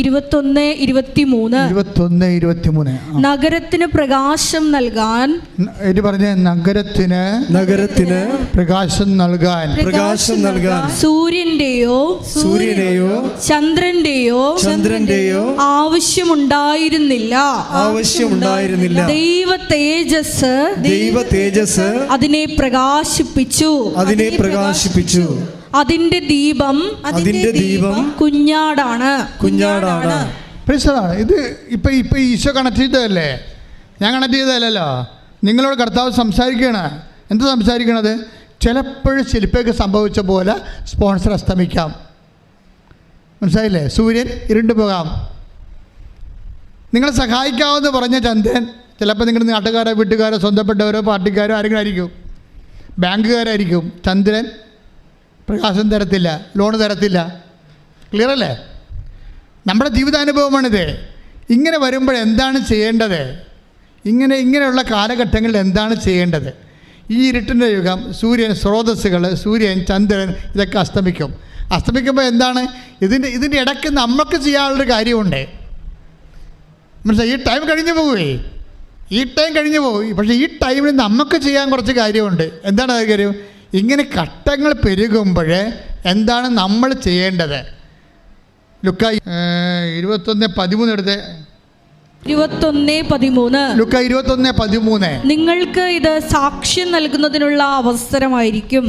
21:23. നഗരത്തിന് പ്രകാശം നൽകാൻ. ഇത് പറഞ്ഞ നഗരത്തിന് പ്രകാശം നൽകാൻ സൂര്യന്റെയോ ചന്ദ്രന്റെയോ ആവശ്യമുണ്ടായിരുന്നില്ല. ദൈവ തേജസ് അതിനെ പ്രകാശിപ്പിച്ചു. അതിന്റെ ദീപം കുഞ്ഞാടാണ്. ഇത് ഇപ്പൊ ഈശോ കണക്ട് ചെയ്തതല്ലേ? ഞാൻ കണക്ട് ചെയ്തതല്ലോ. നിങ്ങളോട് കർത്താവ് സംസാരിക്കുകയാണ്. എന്താ സംസാരിക്കണത്? ചിലപ്പോഴും ശില്പയ്ക്ക് സംഭവിച്ച പോലെ സ്പോൺസർ അസ്തമിക്കാം. മനസ്സിലായില്ലേ? സൂര്യൻ ഇരുണ്ടു പോകാം. നിങ്ങളെ സഹായിക്കാമെന്ന് പറഞ്ഞ ചന്ദ്രൻ ചിലപ്പോൾ നിങ്ങളുടെ നാട്ടുകാരോ വീട്ടുകാരോ സ്വന്തപ്പെട്ടവരോ പാർട്ടിക്കാരോ ആരെങ്കിലും ആയിരിക്കും, ബാങ്കുകാരായിരിക്കും. ചന്ദ്രൻ പ്രകാശം തരത്തില്ല, ലോണ് തരത്തില്ല. ക്ലിയർ അല്ലേ? നമ്മുടെ ജീവിതാനുഭവമാണിത്. ഇങ്ങനെ വരുമ്പോൾ എന്താണ് ചെയ്യേണ്ടത്? ഇങ്ങനെയുള്ള കാലഘട്ടങ്ങളിൽ എന്താണ് ചെയ്യേണ്ടത്? ഈ ഇരുട്ടിൻ്റെ യുഗം, സൂര്യൻ, സ്രോതസ്സുകൾ, സൂര്യൻ, ചന്ദ്രൻ ഇതൊക്കെ അസ്തമിക്കുമ്പോൾ എന്താണ് ഇതിൻ്റെ ഇടയ്ക്ക് നമുക്ക് ചെയ്യാനുള്ളൊരു കാര്യമുണ്ട്. മനസ്സിലായി? ഈ ടൈം കഴിഞ്ഞു പോയി. പക്ഷേ ഈ ടൈമിൽ നമുക്ക് ചെയ്യാൻ കുറച്ച് കാര്യമുണ്ട്. എന്താണ് അത് കാര്യം? ഇങ്ങനെ ഘട്ടങ്ങൾ പെരുകുമ്പോൾ എന്താണ് നമ്മൾ ചെയ്യേണ്ടത്? ലുക്ക 21:13 എടുത്ത്. 21:13. ലുക്ക 21:13. നിങ്ങൾക്ക് ഇത് സാക്ഷ്യം നൽകുന്നതിനുള്ള അവസരമായിരിക്കും.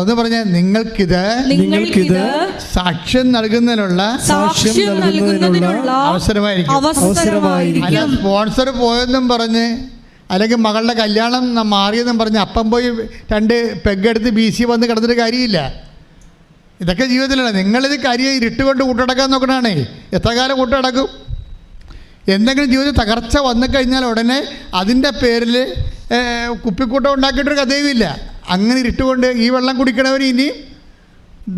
ഒന്ന് പറഞ്ഞേ, നിങ്ങൾക്കിത് സാക്ഷ്യം നൽകുന്നതിനുള്ള അവസരമായിരിക്കും. അല്ല സ്പോൺസർ പോയെന്നും പറഞ്ഞ്, അല്ലെങ്കിൽ മകളുടെ കല്യാണം മാറിയെന്നും പറഞ്ഞ് അപ്പം പോയി 2 പെഗ്ഗെടുത്ത് BC വന്ന് കിടന്നിട്ട് കാര്യമില്ല. ഇതൊക്കെ ജീവിതത്തിലാണ്. നിങ്ങളിത് കാര്യം ഇരുട്ടുകൊണ്ട് കൂട്ടടക്കാൻ നോക്കണേ. എത്ര കാലം കൂട്ടടക്കും? എന്തെങ്കിലും ജീവിതത്തിൽ തകർച്ച വന്നു കഴിഞ്ഞാൽ ഉടനെ അതിൻ്റെ പേരിൽ കുപ്പിക്കൂട്ടം ഉണ്ടാക്കിയിട്ടൊരു കഥയുമില്ല. അങ്ങനെ ഇരുട്ടുകൊണ്ട് ഈ വെള്ളം കുടിക്കണവർ ഇനി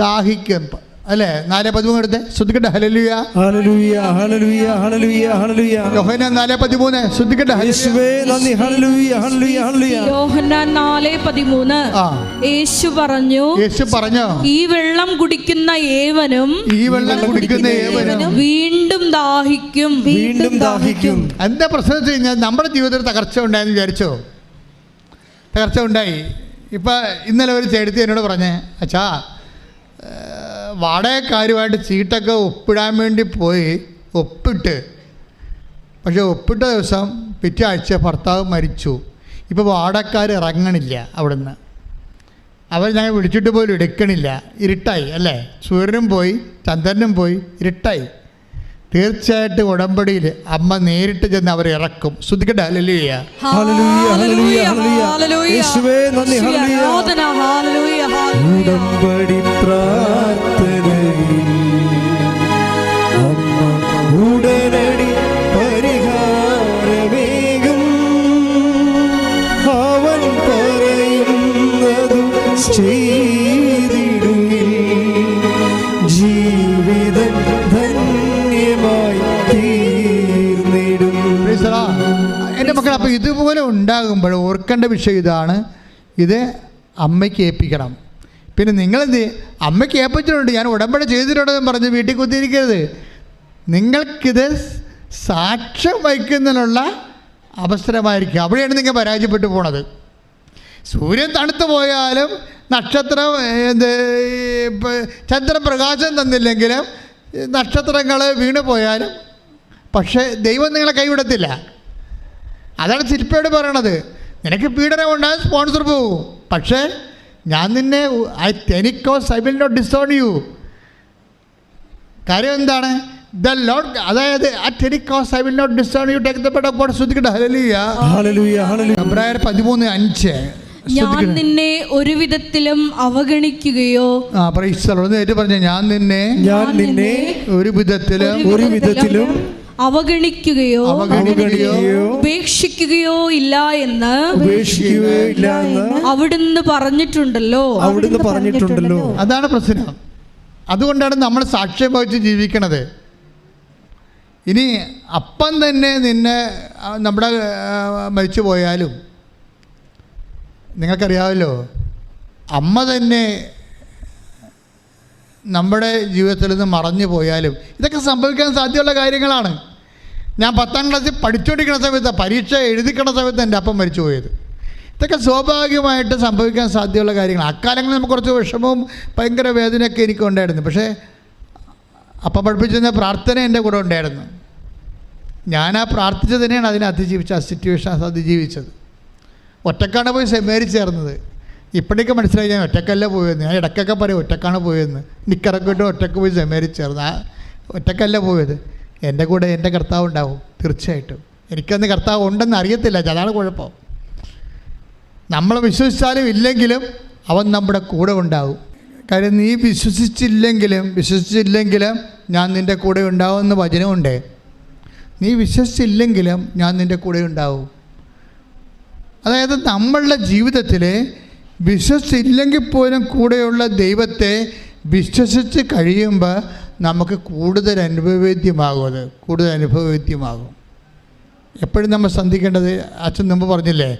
ദാഹിക്കും. അല്ലേ? 4:13 എടുത്ത് ശ്രദ്ധിക്കട്ടെ. ഹല്ലേലൂയ, ഹല്ലേലൂയ, ഹല്ലേലൂയ, ഹല്ലേലൂയ, ഹല്ലേലൂയ. യോഹന്നാൻ 4:13 ശ്രദ്ധിക്കട്ടെ. യേശുവേ നന്ദി. ഹല്ലേലൂയ, ഹല്ലേലൂയ, ഹല്ലേലൂയ. യോഹന്നാൻ 4:13. യേശു പറഞ്ഞു, ഈ വെള്ളം കുടിക്കുന്ന ഏവനും വീണ്ടും ദാഹിക്കും. എന്താ പ്രശ്നം വെച്ച് കഴിഞ്ഞാൽ നമ്മുടെ ജീവിതത്തിൽ തകർച്ച ഉണ്ടായെന്ന് വിചാരിച്ചോ? തകർച്ച ഉണ്ടായി. ഇപ്പം ഇന്നലെ ഒരു ചേട്ടത്തി എന്നോട് പറഞ്ഞേ, അച്ഛാ വാടകക്കാരുമായിട്ട് ചീട്ടൊക്കെ ഒപ്പിടാൻ വേണ്ടി പോയി ഒപ്പിട്ട്, പക്ഷെ ഒപ്പിട്ട ദിവസം പിറ്റേ ആഴ്ച ഭർത്താവ് മരിച്ചു. ഇപ്പോൾ വാടകക്കാർ ഇറങ്ങണില്ല അവിടുന്ന്. അവർ ഞങ്ങൾ വിളിച്ചിട്ട് പോലും എടുക്കണില്ല. ഇരുട്ടായി അല്ലേ? സൂര്യനും പോയി, ചന്ദ്രനും പോയി, ഇരുട്ടായി. തീർച്ചയായിട്ടും ഉടമ്പടിയിൽ അമ്മ നേരിട്ട് ചെന്ന് അവരെ ഇറക്കും. ശ്രദ്ധിക്കട്ടെ. ഹല്ലേലൂയ, ഹല്ലേലൂയ, ഹല്ലേലൂയ, ഹല്ലേലൂയ. യേശുവേ നന്ദി. ഹല്ലേലൂയ. ഉടമ്പടി പ്രാർത്ഥനയിൽ അമ്മ ഉടനടി പരിഹാരമേകും. അവൻ പറയുന്നതും ചെയ്തിടുകിൽ ജീവിതം ധന്യമായി തീർന്നിടും. എൻ്റെ മക്കൾ, അപ്പോൾ ഇതുപോലെ ഉണ്ടാകുമ്പോൾ ഓർക്കേണ്ട വിഷയം ഇതാണ്. ഇത് അമ്മയ്ക്ക് ഏൽപ്പിക്കണം. പിന്നെ നിങ്ങളെന്ത് അമ്മയ്ക്ക് ഏൽപ്പിച്ചിട്ടുണ്ട്, ഞാൻ ഉടമ്പടി ചെയ്തിട്ടുണ്ടെന്ന് പറഞ്ഞ് വീട്ടിൽ കുത്തിയിരിക്കരുത്. നിങ്ങൾക്കിത് സാക്ഷ്യം വഹിക്കുന്നതിനുള്ള അവസരമായിരിക്കും. അവിടെയാണ് നിങ്ങൾ പരാജയപ്പെട്ടു പോണത്. സൂര്യൻ തണുത്തു പോയാലും, നക്ഷത്രം ചന്ദ്രപ്രകാശം തന്നില്ലെങ്കിലും, നക്ഷത്രങ്ങൾ വീണു പോയാലും, പക്ഷേ ദൈവം നിങ്ങളെ കൈവിടത്തില്ല. അതാണ് ശില്പയോട് പറയണത്. നിനക്ക് പീഡനം ഉണ്ടാകും, സ്പോൺസർ പോകും, പക്ഷേ ഞാൻ നിന്നെ I will not disown you. കാര്യം എന്താണ്? ദ ലോർഡ്, അതായത് I will not disown you take the word of God. ശ്രദ്ധിക്കട്ടെ. ഹല്ലേലൂയ, ഹല്ലേലൂയ, ഹല്ലേലൂയ. എബ്രായർ 13:5. ഞാൻ നിന്നെ ഒരു വിധത്തിലും അവഗണിക്കുകയോ. Praise the Lord. ഏറ്റു പറഞ്ഞേ, ഞാൻ നിന്നെ ഒരു വിധത്തിലും അവഗണിക്കുകയോ ഉപേക്ഷിക്കുകയോ ഇല്ല എന്ന് അവിടുന്ന് പറഞ്ഞിട്ടുണ്ടല്ലോ. അതാണ് പ്രശ്നം. അതുകൊണ്ടാണ് നമ്മൾ സാക്ഷ്യം വഹിച്ച് ജീവിക്കണത്. ഇനി അപ്പം തന്നെ നിന്നെ നമ്മുടെ മരിച്ചു പോയാലും, നിങ്ങൾക്കറിയാമല്ലോ, അമ്മ തന്നെ നമ്മുടെ ജീവിതത്തിൽ നിന്ന് മറഞ്ഞു പോയാലും ഇതൊക്കെ സംഭവിക്കാൻ സാധ്യതയുള്ള കാര്യങ്ങളാണ്. ഞാൻ 10ാം ക്ലാസ്സിൽ പഠിച്ചുകൊണ്ടിരിക്കുന്ന സമയത്ത്, പരീക്ഷ എഴുതിക്കണ സമയത്ത് എൻ്റെ അപ്പം മരിച്ചു പോയത്. ഇതൊക്കെ സ്വാഭാവികമായിട്ട് സംഭവിക്കാൻ സാധ്യതയുള്ള കാര്യങ്ങൾ. അക്കാലങ്ങളിൽ നമുക്ക് കുറച്ച് വിഷമവും ഭയങ്കര വേദനയൊക്കെ എനിക്ക് ഉണ്ടായിരുന്നു. പക്ഷേ അപ്പം പഠിപ്പിച്ചിരുന്ന പ്രാർത്ഥന എൻ്റെ കൂടെ ഉണ്ടായിരുന്നു. ഞാൻ ആ പ്രാർത്ഥിച്ചത് തന്നെയാണ് അതിനെ അതിജീവിച്ചത്, ആ സിറ്റുവേഷൻ അതിജീവിച്ചത്. ഒറ്റക്കാണ് പോയി സെമിനാരി ചേർന്നത്. ഇപ്പോഴേക്ക് മനസ്സിലായി ഞാൻ ഒറ്റക്കല്ല പോയെന്ന്. ഞാൻ ഇടയ്ക്കൊക്കെ പറയും ഒറ്റക്കാണ് പോയെന്ന്. നിക്കറൊക്കെ ഇട്ട് ഒറ്റക്ക് പോയി സെമിനാരി ചേർന്ന്. ആ ഒറ്റക്കല്ല പോയത്, എൻ്റെ കൂടെ എൻ്റെ കർത്താവ് ഉണ്ടാവും തീർച്ചയായിട്ടും. എനിക്കന്ന് കർത്താവ് ഉണ്ടെന്ന് അറിയത്തില്ല, അതാണ് കുഴപ്പം. നമ്മൾ വിശ്വസിച്ചാലും ഇല്ലെങ്കിലും അവൻ നമ്മുടെ കൂടെ ഉണ്ടാവും. കാര്യം നീ വിശ്വസിച്ചില്ലെങ്കിലും ഞാൻ നിൻ്റെ കൂടെ ഉണ്ടാവുമെന്ന് വചനമുണ്ട്. നീ വിശ്വസിച്ചില്ലെങ്കിലും ഞാൻ നിൻ്റെ കൂടെ ഉണ്ടാവും. അതായത് നമ്മളുടെ ജീവിതത്തിൽ വിശ്വസിച്ചില്ലെങ്കിൽ പോലും കൂടെയുള്ള ദൈവത്തെ വിശ്വസിച്ച് കഴിയുമ്പോൾ നമുക്ക് കൂടുതൽ അനുഭവവേദ്യമാകും. എപ്പോഴും നമ്മൾ ശ്രദ്ധിക്കേണ്ടത്, അച്ഛൻ മുമ്പ് പറഞ്ഞില്ലേ,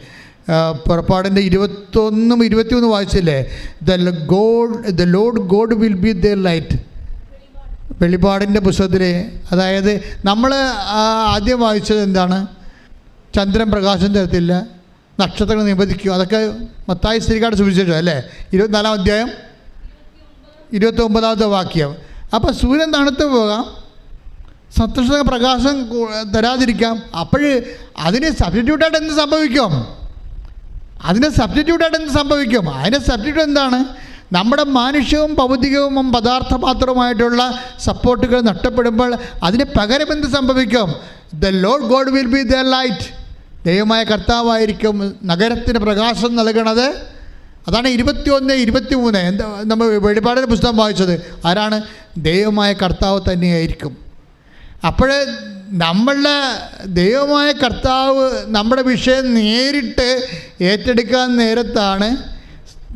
പുറപ്പാടിൻ്റെ 21, 23 വായിച്ചില്ലേ, the Lord God will be there light. വെളിപാടിൻ്റെ പുസ്തകത്തിൽ, അതായത് നമ്മൾ ആദ്യം വായിച്ചത് എന്താണ്? ചന്ദ്രൻ പ്രകാശം തരത്തില്ല, നക്ഷത്രങ്ങൾ നിബന്ധിക്കും. അതൊക്കെ മത്തായി ശ്രീകാട് സുവിശേഷം അല്ലേ, 24-ാം അധ്യായം 29-ാമത്തെ വാക്യം. അപ്പോൾ സൂര്യൻ തണുത്ത് പോകാം, നക്ഷത്ര പ്രകാശം തരാതിരിക്കാം. അപ്പോൾ അതിന് സബ്സ്റ്റിറ്റ്യൂട്ടായിട്ട് എന്ത് സംഭവിക്കും? അതിൻ്റെ സബ്സ്റ്റിറ്റ്യൂട്ട് എന്താണ്? നമ്മുടെ മാനുഷ്യവും ഭൗതികവും പദാർത്ഥമാത്രവുമായിട്ടുള്ള സപ്പോർട്ടുകൾ നഷ്ടപ്പെടുമ്പോൾ അതിന് പകരം എന്ത് സംഭവിക്കും? The Lord God will be there light. ദൈവമായ കർത്താവായിരിക്കും നഗരത്തിന് പ്രകാശം നൽകണത്. അതാണ് 21, 23 എന്താ നമ്മൾ വെളിപാടിൻ്റെ പുസ്തകം വായിച്ചത്. ആരാണ്? ദൈവമായ കർത്താവ് തന്നെയായിരിക്കും. അപ്പോൾ നമ്മളുടെ ദൈവമായ കർത്താവ് നമ്മുടെ വിഷയം നേരിട്ട് ഏറ്റെടുക്കാൻ നേരത്താണ്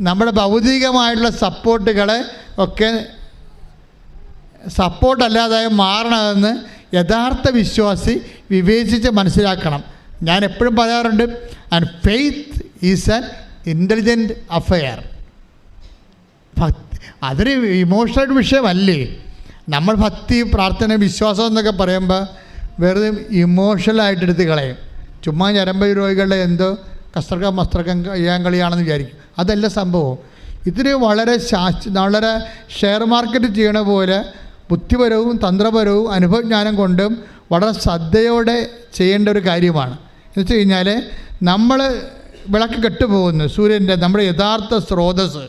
നമ്മുടെ ഭൗതികമായിട്ടുള്ള സപ്പോർട്ടുകളെ ഒക്കെ സപ്പോർട്ടല്ലാതായി മാറണമെന്ന് യഥാർത്ഥ വിശ്വാസി വിവേചിച്ച് മനസ്സിലാക്കണം. ഞാൻ എപ്പോഴും പറയാറുണ്ട്, and faith is an intelligent affair. അതൊരു ഇമോഷണൽ വിഷയമല്ലേ. നമ്മൾ ഭക്തി, പ്രാർത്ഥന, വിശ്വാസം എന്നൊക്കെ പറയുമ്പോൾ വെറുതെ ഇമോഷണലായിട്ട് എടുത്ത് കളയും. ചുമ്മാ ഞരമ്പ് രോഗികളുടെ എന്തോ കസ്ത്രക്കം ചെയ്യാൻ കളിയാണെന്ന് വിചാരിക്കും. അതല്ല സംഭവം. ഇതിന് വളരെ വളരെ ഷെയർ മാർക്കറ്റ് ചെയ്യണ പോലെ ബുദ്ധിപരവും തന്ത്രപരവും അനുഭവജ്ഞാനം കൊണ്ടും വളരെ ശ്രദ്ധയോടെ ചെയ്യേണ്ട ഒരു കാര്യമാണ്. എന്ന് വെച്ച് കഴിഞ്ഞാൽ നമ്മൾ വിളക്ക് കെട്ടുപോകുന്നു, സൂര്യൻ്റെ നമ്മുടെ യഥാർത്ഥ സ്രോതസ്സ്.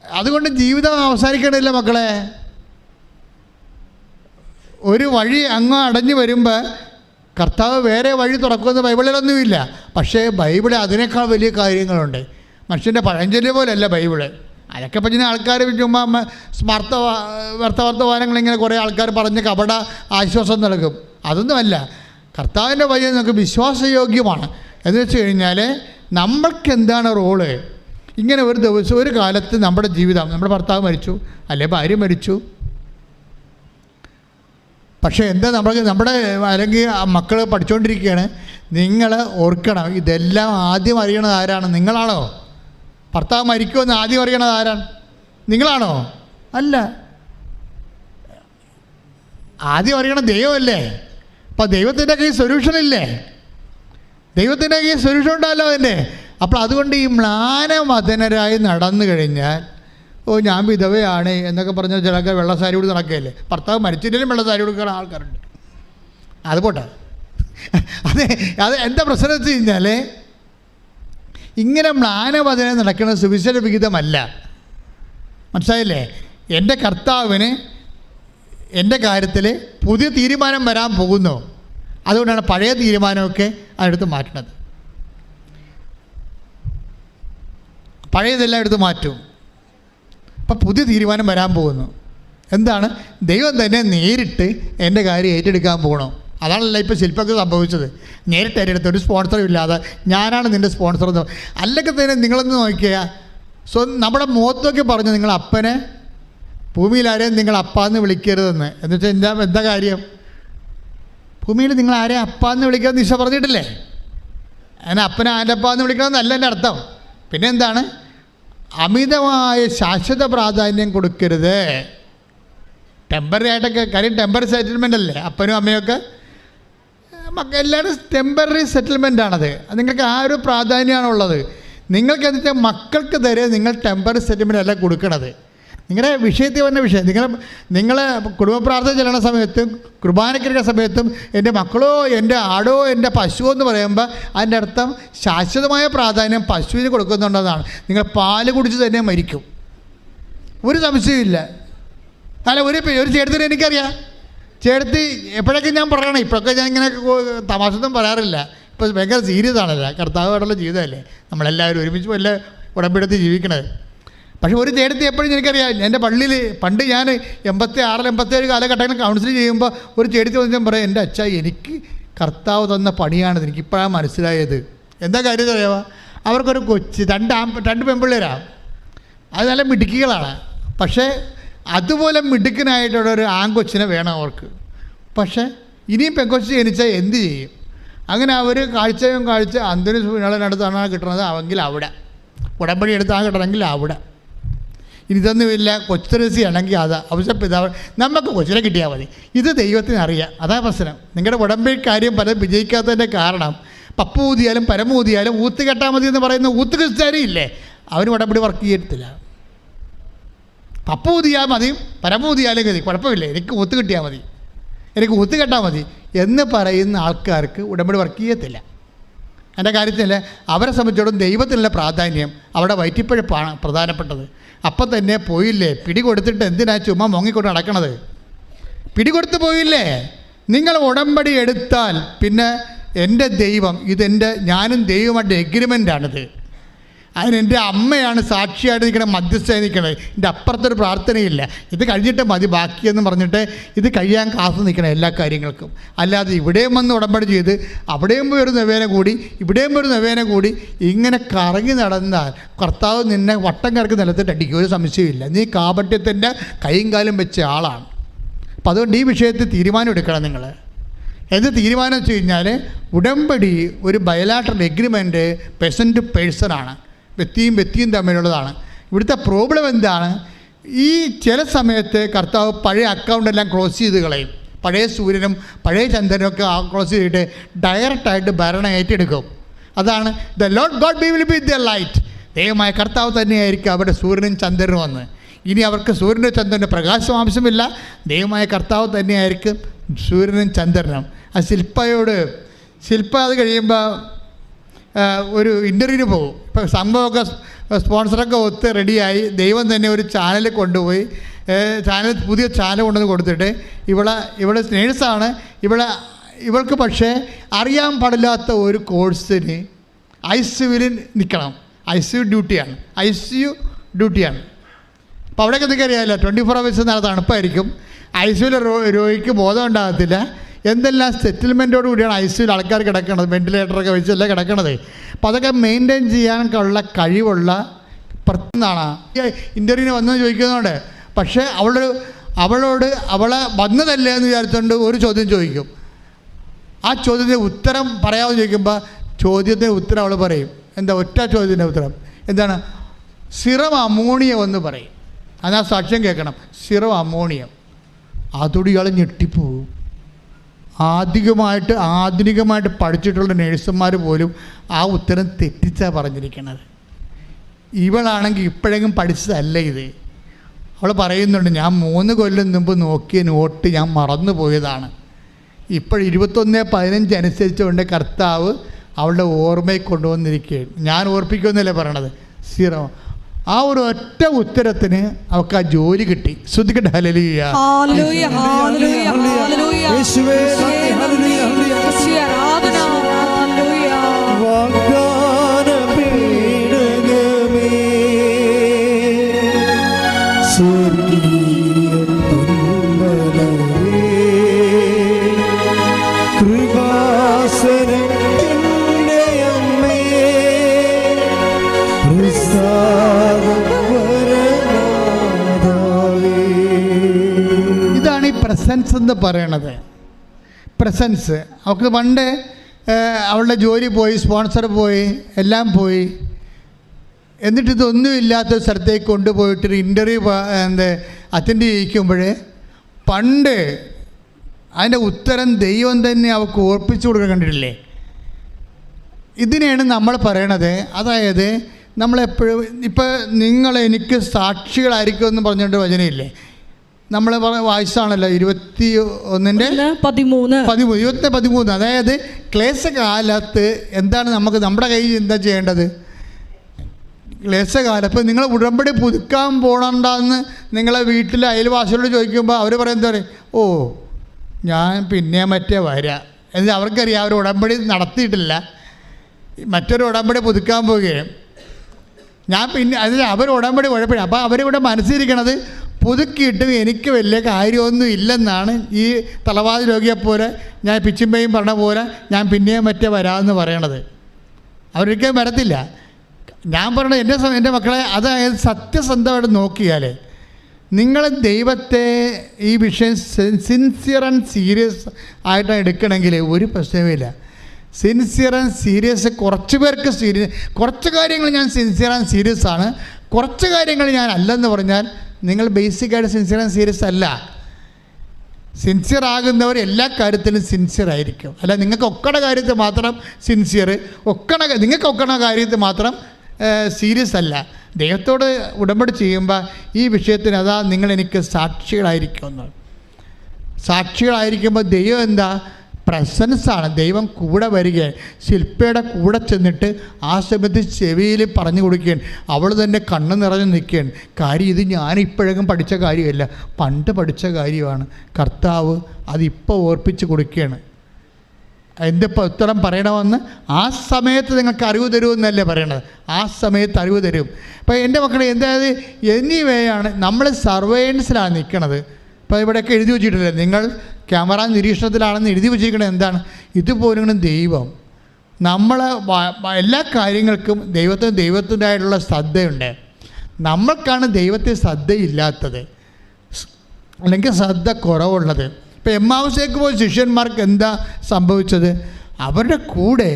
അതുകൊണ്ട് ജീവിതം അവസാനിക്കേണ്ടതില്ല മക്കളെ. ഒരു വഴി അങ്ങ് അടഞ്ഞു വരുമ്പോൾ കർത്താവ് വേറെ വഴി തുറക്കുമെന്ന് ബൈബിളിലൊന്നുമില്ല. പക്ഷേ ബൈബിളിൽ അതിനേക്കാൾ വലിയ കാര്യങ്ങളുണ്ട്. മനുഷ്യൻ്റെ പഴഞ്ചൊല്ല് പോലെയല്ല ബൈബിള്. അതൊക്കെ പറ്റുന്ന ആൾക്കാർ ചുമ്മാ വർത്തമാനങ്ങളിങ്ങനെ കുറേ ആൾക്കാർ പറഞ്ഞ് കപട ആശ്വാസം നൽകും. അതൊന്നുമല്ല. കർത്താവിൻ്റെ വഴി നമുക്ക് വിശ്വാസയോഗ്യമാണ്. എന്ന് വെച്ച് കഴിഞ്ഞാൽ നമ്മൾക്ക് എന്താണ് റോള്? ഇങ്ങനെ ഒരു ദിവസം ഒരു കാലത്ത് നമ്മുടെ ജീവിതം, നമ്മുടെ ഭർത്താവ് മരിച്ചു, അല്ലെ ഭാര്യ മരിച്ചു, പക്ഷേ എന്താ നമ്മുടെ അല്ലെങ്കിൽ മക്കൾ പഠിച്ചുകൊണ്ടിരിക്കുകയാണ്. നിങ്ങൾ ഓർക്കണം, ഇതെല്ലാം ആദ്യം അറിയണത് ആരാണ്? നിങ്ങളാണോ? ഭർത്താവ് മരിക്കുമെന്ന് ആദ്യം അറിയണത് ആരാണ്? നിങ്ങളാണോ? അല്ല, ആദ്യം അറിയണ ദൈവമല്ലേ. അപ്പോൾ ദൈവത്തിൻ്റെ കയ്യിൽ സൊല്യൂഷനില്ലേ? ദൈവത്തിൻ്റെ കയ്യിൽ സൊല്യൂഷൻ ഉണ്ടല്ലോ അതിൻ്റെ. അപ്പോൾ അതുകൊണ്ട് ഈ മ്ലാനമദനരായി നടന്നു കഴിഞ്ഞാൽ, ഓ ഞാൻ വിധവയാണ് എന്നൊക്കെ പറഞ്ഞാൽ ചിലക്ക് വെള്ളസാരി കൊടുത്ത് നടക്കുകയല്ലേ. ഭർത്താവ് മരിച്ചില്ലെങ്കിലും വെള്ളസാരി കൊടുക്കുന്ന ആൾക്കാരുണ്ട്. അത് പോട്ടെ. അത് എന്താ പ്രശ്നം വെച്ച് കഴിഞ്ഞാൽ, ഇങ്ങനെ മ്ലാനമദനം നടക്കുന്ന സുവിശേഷ വിഹിതമല്ല. മനസ്സിലായില്ലേ? എൻ്റെ കർത്താവിന് എൻ്റെ കാര്യത്തിൽ പുതിയ തീരുമാനം വരാൻ പോകുന്നു. അതുകൊണ്ടാണ് പഴയ തീരുമാനമൊക്കെ അതെടുത്ത് മാറ്റണത്. പഴയതെല്ലാം എടുത്ത് മാറ്റും. അപ്പം പുതിയ തീരുമാനം വരാൻ പോകുന്നു. എന്താണ്? ദൈവം തന്നെ നേരിട്ട് എൻ്റെ കാര്യം ഏറ്റെടുക്കാൻ പോകണം. അതാണല്ലോ ഇപ്പോൾ ശില്പക്ക് സംഭവിച്ചത്. നേരിട്ട് ഏറ്റെടുത്ത് ഒരു സ്പോൺസറും ഇല്ലാതെ ഞാനാണ് നിൻ്റെ സ്പോൺസർ എന്ന്. അല്ലെങ്കിൽ തന്നെ നിങ്ങളൊന്ന് നോക്കിയാൽ നമ്മുടെ മുഖത്തൊക്കെ പറഞ്ഞു, നിങ്ങൾ അപ്പനെ ഭൂമിയിലാരെയും നിങ്ങൾ അപ്പാന്ന് വിളിക്കരുതെന്ന്. എന്ന് വെച്ചാൽ എന്താ കാര്യം? ഭൂമിയിൽ നിങ്ങൾ ആരെയും അപ്പാന്ന് വിളിക്കരുതെന്ന് ഈശോ പറഞ്ഞിട്ടില്ലേ? അങ്ങനെ അപ്പനെ ആൻ്റെ അപ്പാന്ന് വിളിക്കണമെന്നല്ല എൻ്റെ അർത്ഥം. പിന്നെ എന്താണ്? അമിതമായ ശാശ്വത പ്രാധാന്യം കൊടുക്കരുത്. ടെമ്പററി ആയിട്ടൊക്കെ, കാര്യം ടെമ്പററി സെറ്റിൽമെൻ്റ് അല്ലേ അപ്പനും അമ്മയൊക്കെ. എല്ലാവരും ടെമ്പററി സെറ്റിൽമെൻ്റാണത്. നിങ്ങൾക്ക് ആ ഒരു പ്രാധാന്യമാണുള്ളത്. നിങ്ങൾക്ക് എന്താ വെച്ചാൽ മക്കൾക്ക് തരെ നിങ്ങൾ ടെമ്പററി സെറ്റിൽമെൻ്റ് അല്ല കൊടുക്കണത്. നിങ്ങളുടെ വിഷയത്തിൽ വന്ന വിഷയം, നിങ്ങൾ കുടുംബ പ്രാർത്ഥന ചെല്ലുന്ന സമയത്തും കുർബാനയ്ക്കിരിക്കുന്ന സമയത്തും എൻ്റെ മക്കളോ എൻ്റെ ആടോ എൻ്റെ പശുവോ എന്ന് പറയുമ്പോൾ അതിൻ്റെ അർത്ഥം ശാശ്വതമായ പ്രാധാന്യം പശുവിന് കൊടുക്കുന്നുണ്ടെന്നാണ്. നിങ്ങൾ പാല് കുടിച്ച് തന്നെ മരിക്കും, ഒരു സംശയമില്ല. അല്ല, ഒരു ചേട്ടത്തിന് എനിക്കറിയാം. ചേട്ടത്തി എപ്പോഴൊക്കെ ഞാൻ പറയണം, ഇപ്പോഴൊക്കെ ഞാൻ ഇങ്ങനെ തമാശയൊന്നും പറയാറില്ല. ഇപ്പോൾ ഭയങ്കര സീരിയസ് ആണല്ലോ, കർത്താവായിട്ടുള്ള ജീവിതമല്ലേ, നമ്മളെല്ലാവരും ഒരുമിച്ച് വല്ല ഉടമ്പെടുത്ത് ജീവിക്കണത്. പക്ഷേ ഒരു ചേട്ടത്തി എപ്പോഴും എനിക്കറിയാം. എൻ്റെ പള്ളിയിൽ പണ്ട് ഞാൻ 86, 87 കാലഘട്ടങ്ങളിൽ കൗൺസിൽ ചെയ്യുമ്പോൾ ഒരു ചേട്ടത്തി വന്നിട്ട് പറയും, എൻ്റെ അച്ഛാ എനിക്ക് കർത്താവ് തന്ന പണിയാണിത്, എനിക്കിപ്പോഴാണ് മനസ്സിലായത്. എന്താ കാര്യം അറിയാമോ? അവർക്കൊരു കൊച്ച്, രണ്ട് പെൺപിള്ളേരാണ്. അത് നല്ല മിടുക്കികളാണ്. പക്ഷേ അതുപോലെ മിടുക്കനായിട്ടുള്ളൊരു ആൺകൊച്ചിനെ വേണം അവർക്ക്. പക്ഷേ ഇനിയും പെങ്കൊച്ച് ജനിച്ചാൽ എന്ത് ചെയ്യും? അങ്ങനെ അവർ കാഴ്ച അന്തിന് പിന്നാളിനടുത്താണ് കിട്ടുന്നത്, അവെങ്കിൽ അവിടെ ഉടമ്പടി എടുത്താണ് കിട്ടണമെങ്കിൽ അവിടെ. ഇനി ഇതൊന്നുമില്ല, കൊച്ചുരസിയാണെങ്കിൽ അത് അവശ്യ പിതാവ് നമുക്ക് കൊച്ചിനെ കിട്ടിയാൽ മതി. ഇത് ദൈവത്തിന് അറിയാം. അതാ പ്രശ്നം. നിങ്ങളുടെ ഉടമ്പടി കാര്യം പലരും വിജയിക്കാത്തതിൻ്റെ കാരണം പപ്പ ഊതിയാലും പരമൂതിയാലും ഊത്ത് കെട്ടാൽ മതി എന്ന് പറയുന്ന ഊത്ത് ക്രിസ്ത്യാനി ഇല്ലേ, അവന് ഉടമ്പടി വർക്ക് ചെയ്യത്തില്ല. പപ്പ ഊതിയാൽ മതി, പരമൂതിയാലും മതി, കുഴപ്പമില്ല, എനിക്ക് ഊത്ത് കിട്ടിയാൽ മതി, എനിക്ക് ഊത്ത് കെട്ടാൽ മതി എന്ന് പറയുന്ന ആൾക്കാർക്ക് ഉടമ്പടി വർക്ക് ചെയ്യത്തില്ല. എൻ്റെ കാര്യത്തിൽ അവരെ സംബന്ധിച്ചിടത്തോളം ദൈവത്തിനുള്ള പ്രാധാന്യം അവിടെ വയറ്റിപ്പഴപ്പാണ് പ്രധാനപ്പെട്ടത്. അപ്പം തന്നെ പോയില്ലേ, പിടികൊടുത്തിട്ട് എന്തിനാ ചുമ്മാ മോങ്ങിക്കൊണ്ട് നടക്കണത്? പിടികൊടുത്ത് പോയില്ലേ? നിങ്ങൾ ഉടമ്പടി എടുത്താൽ പിന്നെ എൻ്റെ ദൈവം, ഞാനും ദൈവമായിട്ട് എഗ്രിമെൻ്റാണിത്. അതിനെൻ്റെ അമ്മയാണ് സാക്ഷിയായിട്ട് നിൽക്കണത്, മധ്യസ്ഥയായി നിൽക്കണത്. എൻ്റെ അപ്പുറത്തൊരു പ്രാർത്ഥനയില്ല. ഇത് കഴിഞ്ഞിട്ട് മതി ബാക്കിയെന്ന് പറഞ്ഞിട്ട് ഇത് കഴിയാൻ കാത്തു നിൽക്കണം എല്ലാ കാര്യങ്ങൾക്കും. അല്ലാതെ ഇവിടെയും വന്ന് ഉടമ്പടി ചെയ്ത് അവിടെയും പോയി ഒരു നവേന കൂടി ഇവിടെയും പോയി ഒരു നവേന കൂടി ഇങ്ങനെ കറങ്ങി നടന്നാൽ കർത്താവ് നിന്നെ വട്ടം കറക്കി നിലത്തിട്ട് അടിക്കും, ഒരു സംശയമില്ല. നീ കാപട്യത്തിൻ്റെ കൈയും കാലും വെച്ച ആളാണ്. അപ്പം അതുകൊണ്ട് ഈ വിഷയത്തിൽ തീരുമാനം എടുക്കണം നിങ്ങൾ. എന്ത് തീരുമാനം വെച്ച് കഴിഞ്ഞാൽ ഉടമ്പടി ഒരു ബയലാട്രൽ എഗ്രിമെൻറ്റ് പേഴ്സൺ ടു പേഴ്സണാണ്, വ്യക്തിയും തമ്മിലുള്ളതാണ്. ഇവിടുത്തെ പ്രോബ്ലം എന്താണ്? ഈ ചില സമയത്ത് കർത്താവ് പഴയ അക്കൗണ്ടെല്ലാം ക്ലോസ് ചെയ്ത് കളയും. പഴയ സൂര്യനും പഴയ ചന്ദ്രനും ഒക്കെ ക്ലോസ് ചെയ്തിട്ട് ഡയറക്റ്റായിട്ട് ഭരണം ഏറ്റെടുക്കും. അതാണ് the Lord God will B the light. ദൈവമായ കർത്താവ് തന്നെയായിരിക്കും അവരുടെ സൂര്യനും ചന്ദ്രനും വന്ന്. ഇനി അവർക്ക് സൂര്യനും ചന്ദ്രൻ്റെ പ്രകാശം ആവശ്യമില്ല, ദൈവമായ കർത്താവ് തന്നെയായിരിക്കും സൂര്യനും ചന്ദ്രനും. ആ ശില്പ അത് കഴിയുമ്പോൾ ഒരു ഇൻ്റർവ്യൂവിന് പോകും. ഇപ്പോൾ സംഭവമൊക്കെ സ്പോൺസറൊക്കെ ഒത്ത് റെഡിയായി ദൈവം തന്നെ ഒരു ചാനൽ കൊണ്ടുപോയി, പുതിയ ചാനൽ കൊണ്ടുവന്ന് കൊടുത്തിട്ട് ഇവളെ നേഴ്സാണ്, ഇവൾക്ക് പക്ഷേ അറിയാൻ പാടില്ലാത്ത ഒരു കോഴ്സിന് ICUവിൽ നിൽക്കണം. ICU ഡ്യൂട്ടിയാണ്. അപ്പോൾ അവിടെയൊക്കെ എന്തൊക്കെ അറിയാമല്ലോ, 24 hours നല്ല തണുപ്പായിരിക്കും. ICUവിലെ രോഗിക്ക് ബോധം ഉണ്ടാകത്തില്ല. എന്തെല്ലാം സെറ്റിൽമെൻറ്റോട് കൂടിയാണ് ICUവിൽ ആൾക്കാർ കിടക്കണത്, വെൻറ്റിലേറ്ററൊക്കെ വെച്ചല്ല കിടക്കണത്. അപ്പോൾ അതൊക്കെ മെയിൻറ്റെയിൻ ചെയ്യാനുള്ള കഴിവുള്ള പ്രത്യേകമാണ്. ഇൻ്റർവ്യൂവിന് വന്നെന്ന് ചോദിക്കുന്നതുകൊണ്ട് പക്ഷേ അവളോട് അവളെ വന്നതല്ലേ എന്ന് വിചാരിച്ചുകൊണ്ട് ഒരു ചോദ്യം ചോദിക്കും. ആ ചോദ്യത്തിന് ഉത്തരം പറയാമെന്ന് ചോദിക്കുമ്പോൾ ചോദ്യത്തിന് ഉത്തരം അവൾ പറയും. എന്താ ഒറ്റ ചോദ്യത്തിൻ്റെ ഉത്തരം എന്താണ്? സിറം അമോണിയം എന്ന് പറയും. അതിനാ സാക്ഷ്യം കേൾക്കണം. Serum ammonium. അതോടെ ഇയാൾ ഞെട്ടിപ്പോവും. ആധുനികമായിട്ട് പഠിച്ചിട്ടുള്ള നേഴ്സുമാർ പോലും ആ ഉത്തരം തെറ്റിച്ചാണ് പറഞ്ഞിരിക്കുന്നത്. ഇവളാണെങ്കിൽ ഇപ്പോഴെങ്കിലും പഠിച്ചതല്ല ഇത്. അവൾ പറയുന്നുണ്ട്, ഞാൻ 3 കൊല്ലം മുമ്പ് നോക്കിയ നോട്ട് ഞാൻ മറന്നു പോയതാണ്. ഇപ്പോൾ 21:15 അനുസരിച്ചുകൊണ്ട് കർത്താവ് അവളുടെ ഓർമ്മയിൽ കൊണ്ടുവന്നിരിക്കുകയാണ്. ഞാൻ ഓർപ്പിക്കുമെന്നല്ലേ പറയണത്. സീറോ. ആ ഒരു ഒറ്റ ഉത്തരത്തിന് അവൾക്ക് ആ ജോലി കിട്ടി. ശ്രദ്ധിക്കട്ടെ. ഹല്ലേലൂയ. പ്രസൻസ് എന്ന് പറയണത്. പ്രസൻസ് അവൾക്ക് പണ്ട് അവളുടെ ജോലി പോയി, സ്പോൺസർ പോയി, എല്ലാം പോയി. എന്നിട്ട് ഇതൊന്നും ഇല്ലാത്ത സ്ഥലത്തേക്ക് കൊണ്ടുപോയിട്ടൊരു ഇൻ്റർവ്യൂ അറ്റൻഡ് ചെയ്യിക്കുമ്പോൾ പണ്ട് അതിൻ്റെ ഉത്തരം ദൈവം തന്നെ അവൾക്ക് ഓർപ്പിച്ചു കൊടുക്കാൻ കണ്ടിട്ടില്ലേ? ഇതിനെയാണ് നമ്മൾ പറയണത്. അതായത് നമ്മളെപ്പോഴും ഇപ്പോൾ എനിക്ക് സാക്ഷികളായിരിക്കും എന്ന് പറഞ്ഞിട്ട് വചനമില്ലേ? നമ്മൾ വായിച്ചാണല്ലോ 21:13. അതായത് ക്ലേശകാലത്ത് എന്താണ് നമ്മുടെ കയ്യിൽ എന്താ ചെയ്യേണ്ടത്? ക്ലേശകാലം. ഇപ്പോൾ നിങ്ങൾ ഉടമ്പടി പുതുക്കാൻ പോകണ്ടെന്ന് നിങ്ങളെ വീട്ടിലെ അയൽവാസികളോട് ചോദിക്കുമ്പോൾ അവർ പറയുന്നത് പറയും, ഓ ഞാൻ പിന്നെ മറ്റേ വരാം. എന്നിട്ട് അവർക്കറിയാം അവർ ഉടമ്പടി നടത്തിയിട്ടില്ല, മറ്റൊരു ഉടമ്പടി പുതുക്കാൻ പോവുകയും ഞാൻ പിന്നെ അതിൽ അവർ ഉടമ്പടി കുഴപ്പമില്ല. അപ്പോൾ അവരിവിടെ മനസ്സിരിക്കണത് പുതുക്കിയിട്ടും എനിക്ക് വലിയ കാര്യമൊന്നും ഇല്ലെന്നാണ്. ഈ തലവാതി രോഗിയെപ്പോലെ ഞാൻ പിച്ചിമ്പയും പറഞ്ഞ പോലെ ഞാൻ പിന്നെയും മറ്റേ വരാമെന്ന് പറയണത്. അവരൊരിക്കലും വരത്തില്ല. ഞാൻ പറയണത് എൻ്റെ മക്കളെ, അതായത് സത്യസന്ധമായിട്ട് നോക്കിയാൽ നിങ്ങൾ ദൈവത്തെ ഈ വിഷയം സിൻസിയർ ആൻഡ് സീരിയസ് ആയിട്ടാണ് എടുക്കണമെങ്കിൽ ഒരു പ്രശ്നവുമില്ല. സിൻസിയർ ആൻഡ് സീരിയസ് കുറച്ച് പേർക്ക് കുറച്ച് കാര്യങ്ങൾ ഞാൻ സിൻസിയർ ആൻഡ് സീരിയസ് ആണ്, കുറച്ച് കാര്യങ്ങൾ ഞാൻ അല്ലെന്ന് പറഞ്ഞാൽ നിങ്ങൾ ബേസിക്കായിട്ട് സിൻസിയർ ആൻഡ് സീരിയസ് അല്ല. സിൻസിയർ ആകുന്നവർ എല്ലാ കാര്യത്തിലും സിൻസിയർ ആയിരിക്കും. അല്ല നിങ്ങൾക്ക് ഒക്കണ കാര്യത്തിൽ മാത്രം സിൻസിയർ, നിങ്ങൾക്ക് ഒക്കണ കാര്യത്തിൽ മാത്രം സീരിയസ് അല്ല. ദൈവത്തോട് ഉടമ്പടി ചെയ്യുമ്പോൾ ഈ വിഷയത്തിന് അതാ നിങ്ങൾ എനിക്ക് സാക്ഷികളായിരിക്കുമെന്ന്. സാക്ഷികളായിരിക്കുമ്പോൾ ദൈവം എന്താ? പ്രസൻസാണ്. ദൈവം കൂടെ വരികയാണ്. ശില്പയുടെ കൂടെ ചെന്നിട്ട് ആ സമയത്ത് ചെവിയിൽ പറഞ്ഞു കൊടുക്കുകയാണ്. അവൾ തന്നെ കണ്ണ് നിറഞ്ഞ് നിൽക്കുകയാണ്. കാര്യം ഇത് ഞാനിപ്പോഴെങ്കിലും പഠിച്ച കാര്യമല്ല, പണ്ട് പഠിച്ച കാര്യമാണ്. കർത്താവ് അതിപ്പോൾ ഓർപ്പിച്ച് കൊടുക്കുകയാണ്. എന്തിപ്പോൾ ഉത്തരം പറയണമെന്ന് ആ സമയത്ത് നിങ്ങൾക്ക് അറിവ് തരുമെന്നല്ലേ പറയണത്. ആ സമയത്ത് അറിവ് തരും. അപ്പോൾ എൻ്റെ മക്കളെ എന്തായത് എനിവേയാണ് നമ്മൾ സർവൈലൻസിലാണ് നിൽക്കണത്. ഇപ്പോൾ ഇവിടെയൊക്കെ എഴുതി വെച്ചിട്ടില്ലേ, നിങ്ങൾ ക്യാമറ നിരീക്ഷണത്തിലാണെന്ന് എഴുതി വെച്ചിരിക്കണത് എന്താണ്? ഇതുപോലും ദൈവം നമ്മൾ എല്ലാ കാര്യങ്ങൾക്കും ദൈവത്തിൻ്റെതായിട്ടുള്ള ശ്രദ്ധയുണ്ട്. നമ്മൾക്കാണ് ദൈവത്തെ ശ്രദ്ധയില്ലാത്തത്, അല്ലെങ്കിൽ ശ്രദ്ധ കുറവുള്ളത്. ഇപ്പോൾ എമ്മാവുസേക്ക് പോയ ശിഷ്യന്മാർക്ക് എന്താ സംഭവിച്ചത്? അവരുടെ കൂടെ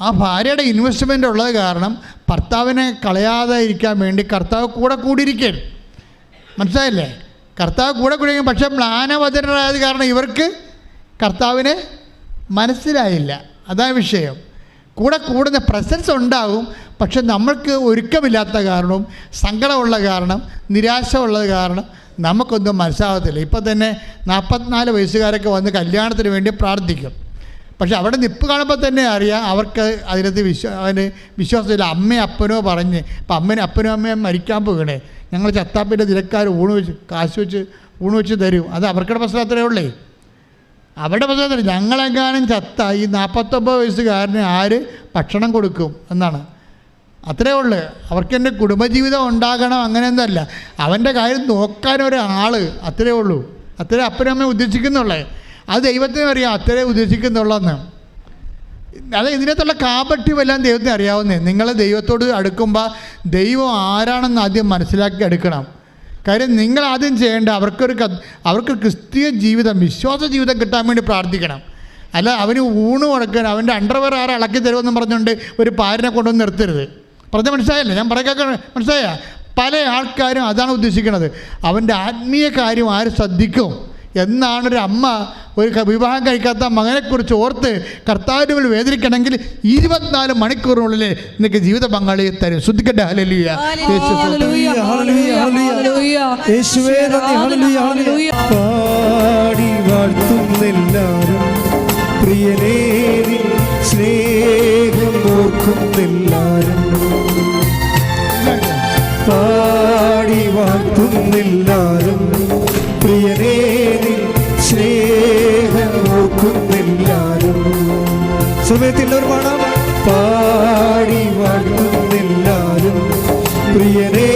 ആ ഭാര്യയുടെ ഇൻവെസ്റ്റ്മെൻ്റ് ഉള്ളത് കാരണം ഭർത്താവിനെ കളയാതെ ഇരിക്കാൻ വേണ്ടി കർത്താവ് കൂടിയിരിക്കുകയാണ്. മനസ്സിലായില്ലേ? കർത്താവ് കൂടിയിരിക്കും. പക്ഷേ മ്ലാനവചനരായത് കാരണം ഇവർക്ക് കർത്താവിനെ മനസ്സിലായില്ല. അതാണ് വിഷയം. കൂടുന്ന പ്രസൻസ് ഉണ്ടാകും, പക്ഷെ നമ്മൾക്ക് ഒരുക്കമില്ലാത്ത കാരണവും സങ്കടമുള്ള കാരണം നിരാശ ഉള്ളത് കാരണം നമുക്കൊന്നും മനസ്സിലാകത്തില്ല. ഇപ്പം തന്നെ 44 വയസ്സുകാരൊക്കെ വന്ന് കല്യാണത്തിന് വേണ്ടി പ്രാർത്ഥിക്കും. പക്ഷെ അവിടെ നിപ്പ് കാണുമ്പോൾ തന്നെ അറിയാം അവർക്ക് അതിനകത്ത് വിശ്വാസമില്ല. അമ്മയും അപ്പനോ പറഞ്ഞ് ഇപ്പം അപ്പനും അമ്മയും മരിക്കാൻ പോകണേ, ഞങ്ങൾ ചത്താപ്പിൻ്റെ നിരക്കാർ കാശ് വെച്ച് ഊണ് വെച്ച് തരും. അത് അവർക്കുടെ പ്രശ്നം അത്രയേ ഉള്ളേ. അവരുടെ പ്രശ്നത്തിൽ ഞങ്ങളെങ്ങാനും ചത്ത ഈ 49 വയസ്സുകാരന് ആര് ഭക്ഷണം കൊടുക്കും എന്നാണ്. അത്രേ ഉള്ളു. അവർക്ക് എൻ്റെ കുടുംബജീവിതം ഉണ്ടാകണം അങ്ങനെയൊന്നുമല്ല, അവൻ്റെ കാര്യം നോക്കാൻ ഒരാൾ, അത്രേ ഉള്ളൂ. അത്രേ അപ്പനും അമ്മയും ഉദ്ദേശിക്കുന്നുള്ളേ. അത് ദൈവത്തിനും അറിയാം അത്രേ ഉദ്ദേശിക്കുന്നുള്ളതെന്ന്. അത് ഇതിനകത്തുള്ള കാപട്യമെല്ലാം ദൈവത്തിന് അറിയാവുന്നേ. നിങ്ങൾ ദൈവത്തോട് അടുക്കുമ്പോൾ ദൈവം ആരാണെന്ന് ആദ്യം മനസ്സിലാക്കി എടുക്കണം. കാര്യം നിങ്ങൾ ആദ്യം ചെയ്യേണ്ട അവർക്ക് ക്രിസ്തീയ ജീവിതം, വിശ്വാസ ജീവിതം കിട്ടാൻ വേണ്ടി പ്രാർത്ഥിക്കണം. അല്ല അവന് ഊണ് കൊടുക്കാൻ അവൻ്റെ അണ്ടർവെയർ ആരെ ഇളക്കി തരുമെന്നും പറഞ്ഞുകൊണ്ട് ഒരു പാരിനെ കൊണ്ടുവന്ന് നിർത്തരുത്. പറഞ്ഞാൽ മനസ്സിലായല്ലേ? ഞാൻ പറയാൻ മനസ്സിലായ? പല ആൾക്കാരും അതാണ് ഉദ്ദേശിക്കുന്നത്. അവൻ്റെ ആത്മീയ കാര്യം ആര് ശ്രദ്ധിക്കും എന്നാണൊരു അമ്മ ഒരു വിവാഹം കഴിക്കാത്ത മകനെക്കുറിച്ച് ഓർത്ത് കർത്താവിന് വേദനിക്കണമെങ്കിൽ 24 മണിക്കൂറിനുള്ളിൽ നിനക്ക് ജീവിത പങ്കാളിയെ തരും. ശ്രദ്ധിക്കട്ടെ. ഹല്ലേലൂയ. പാടി വാഴ്ത്തുന്നെല്ലാരും പ്രിയനേ സ്നേഹം ഓർക്കുന്നെല്ലാരും. പാടി വാഴ്ത്തുന്നെല്ലാരും പ്രിയനേ സ്നേഹം ഓർക്കുന്നെല്ലാരും. സമയത്തിൽ ഒരു പാടാം. പാടി വാഴ്ത്തുന്നെല്ലാരും പ്രിയനേ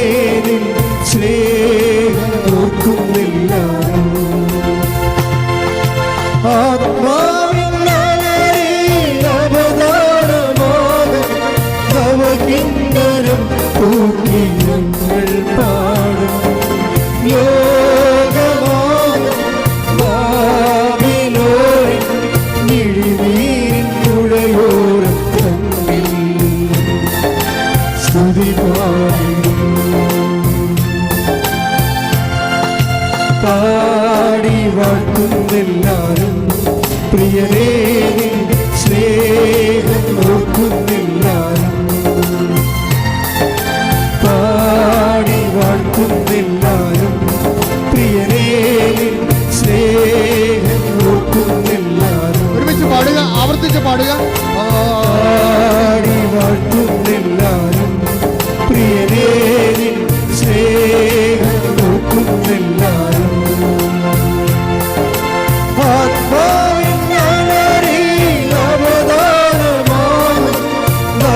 സ്നേഹം ഓർക്കുന്നെല്ലാരും. അവതാരമാകിന്ദരം തൂക്കി ഞങ്ങൾ പാടും. പാടി വാഴ്ത്തുന്നെല്ലാരും പ്രിയനേ സ്നേഹം ഓർക്കുന്നെല്ലാരും. പാടി വാഴ്ത്തുന്നെല്ലാരും പ്രിയനേ സ്നേഹം ഓർക്കുന്നെല്ലാരും. ഒരുമിച്ച് പാടുക, ആവർത്തിച്ച് പാടുക. പാടി വാഴ്ത്തുന്നെല്ലാരും പ്രിയനേ സ്നേഹം ഓർക്കുന്നെല്ലാരും.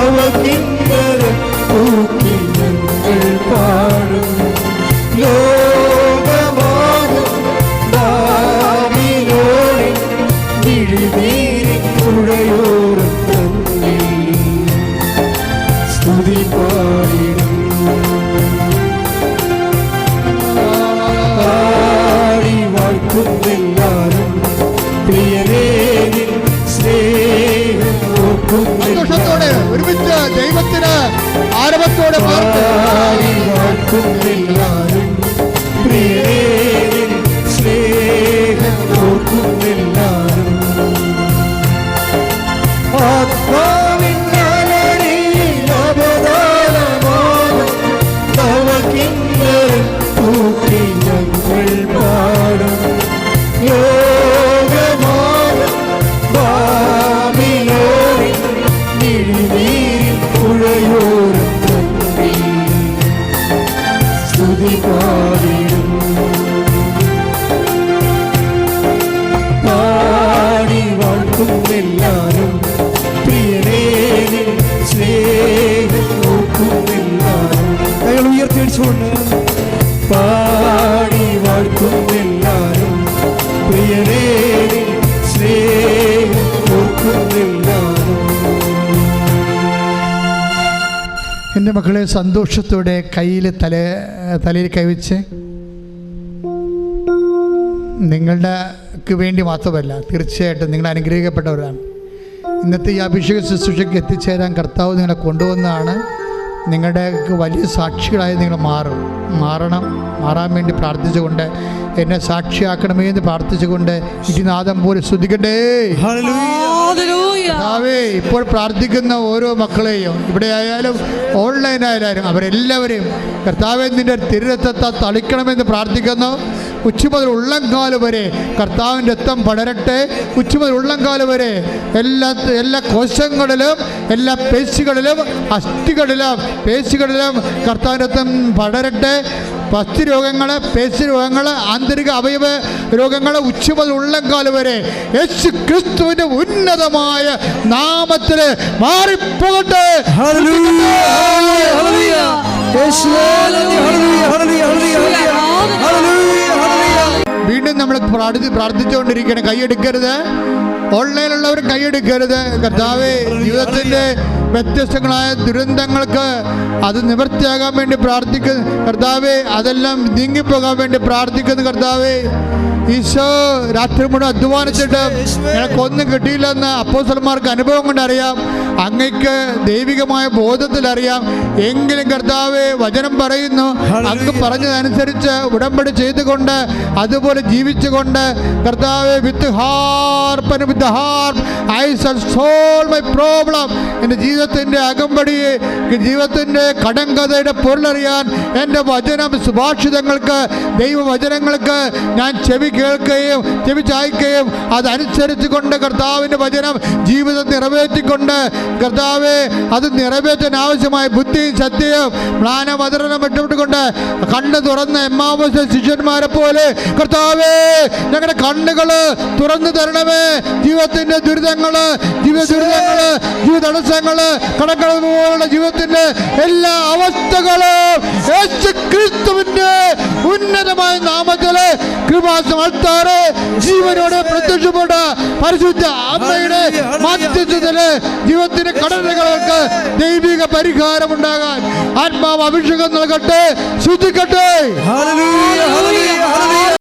അവതാരമാകിന്ദരം തൂക്കി ഞങ്ങൾ പാടും. ലോകമാകും ഭാവിയോടെ വിഴിനീരിക്കുഴയോരം തന്നെ സ്തുതി പാടിടും. മക്കളെ സന്തോഷത്തോടെ തലയിൽ കൈവച്ച്, നിങ്ങളുടെ വേണ്ടി മാത്രമല്ല, തീർച്ചയായിട്ടും നിങ്ങൾ അനുഗ്രഹിക്കപ്പെട്ടവരാണ്. ഇന്നത്തെ ഈ അഭിഷേക ശുശ്രൂഷയ്ക്ക് എത്തിച്ചേരാൻ കർത്താവ് നിങ്ങളെ കൊണ്ടുവന്നതാണ്. നിങ്ങളുടെ വലിയ സാക്ഷികളായി നിങ്ങൾ മാറാൻ വേണ്ടി പ്രാർത്ഥിച്ചുകൊണ്ട്, എന്നെ സാക്ഷിയാക്കണമേ എന്ന് പ്രാർത്ഥിച്ചുകൊണ്ട് ഇരുനാദം പോലെ സ്തുതിക്കട്ടെ. ഇപ്പോൾ പ്രാർത്ഥിക്കുന്ന ഓരോ മക്കളെയും, ഇവിടെ ആയാലും ഓൺലൈനായാലും, അവരെല്ലാവരെയും കർത്താവേ നിന്റെ തിരുരക്തത്താൽ തളിക്കണമെന്ന് പ്രാർത്ഥിക്കുന്നു. ഉച്ച മുതൽ ഉള്ളംകാല് വരെ കർത്താവിൻ്റെ രക്തം പടരട്ടെ. ഉച്ച മുതൽ ഉള്ളംകാല് വരെ എല്ലാ കോശങ്ങളിലും, എല്ലാ പേശികളിലും, അസ്ഥികളിലും, പേശികളിലും കർത്താവിൻ്റെ രക്തം പടരട്ടെ. പസ്തി രോഗങ്ങൾ, പേശി രോഗങ്ങൾ, ആന്തരിക അവയവ രോഗങ്ങൾ ഉച്ച മുതൽ ഉള്ളംകാല് വരെ യേശു ക്രിസ്തുവിന്റെ ഉന്നതമായ നാമത്തിൽ മാറിപ്പോകട്ടെ. വീണ്ടും നമ്മൾ പ്രാർത്ഥിച്ചുകൊണ്ടിരിക്കണം. കൈയെടുക്കരുത്, ഓൺലൈനിലുള്ളവർ കൈയെടുക്കരുത്. കർത്താവേ, ജീവിതത്തിൻ്റെ വ്യത്യസ്തങ്ങളായ ദുരന്തങ്ങൾക്ക് അത് നിവൃത്തിയാകാൻ വേണ്ടി പ്രാർത്ഥിക്കുന്നു കർത്താവേ. അതെല്ലാം നീങ്ങിപ്പോകാൻ വേണ്ടി പ്രാർത്ഥിക്കുന്നു കർത്താവേ. ഈശോ രാത്രി മുഴുവൻ അധ്വാനിച്ചിട്ട് ഞങ്ങൾക്കൊന്നും കിട്ടിയില്ലെന്ന് അപ്പോസ്തലന്മാർക്ക് അനുഭവം കൊണ്ടറിയാം. അങ്ങയ്ക്ക് ദൈവികമായ ബോധത്തിലറിയാം. എങ്കിലും കർത്താവേ, വചനം പറയുന്നു, അങ്ങ് പറഞ്ഞതനുസരിച്ച് ഉടമ്പടി ചെയ്തുകൊണ്ട് അതുപോലെ ജീവിച്ചുകൊണ്ട് കർത്താവേ, with harp I shall solve my problem, എൻ്റെ ജീവിതത്തിൻ്റെ അകമ്പടിയെ, ജീവിതത്തിൻ്റെ കടങ്കഥയുടെ പൊരുളറിയാൻ എൻ്റെ വചനം, സുഭാഷിതങ്ങൾക്ക്, ദൈവവചനങ്ങൾക്ക് ഞാൻ ചെവി കേൾക്കുകയും ചെവി ചായ്ക്കുകയും അതനുസരിച്ച് കൊണ്ട് കർത്താവിൻ്റെ വചനം ജീവിതം നിറവേറ്റിക്കൊണ്ട് കർത്താവെ, അത് നിറവേറ്റാൻ ആവശ്യമായ ബുദ്ധിയും ശക്തിയും മ്ലാനവതരണം വിട്ടുകൊണ്ട് കണ്ണ് തുറന്ന് എമ്മാമൂസ് ശിഷ്യന്മാരെ പോലെ കർത്താവേ, ഞങ്ങളുടെ കണ്ണുകൾ തുറന്നു തരണമേ. ജീവിതത്തിൻ്റെ ദുരിതങ്ങള്, ജീവിത തടസ്സങ്ങള്, കടങ്ങളുള്ള ജീവിതത്തിൻ്റെ എല്ലാ അവസ്ഥകളും യേശു ക്രിസ്തുവിന്റെ ഉന്നതമായ നാമത്തില് കൃപാസമർത്താറ് ജീവനോടെ പ്രത്യക്ഷപ്പെട്ട പരിശുദ്ധ അമ്മയുടെ മധ്യസ്ഥതയില് ജീവിതത്തിന്റെ കടലുകൾക്ക് ദൈവിക പരിഹാരം ഉണ്ടാകാൻ ആത്മാവ് അഭിഷേകം നൽകട്ടെ. ശ്രദ്ധിക്കട്ടെ.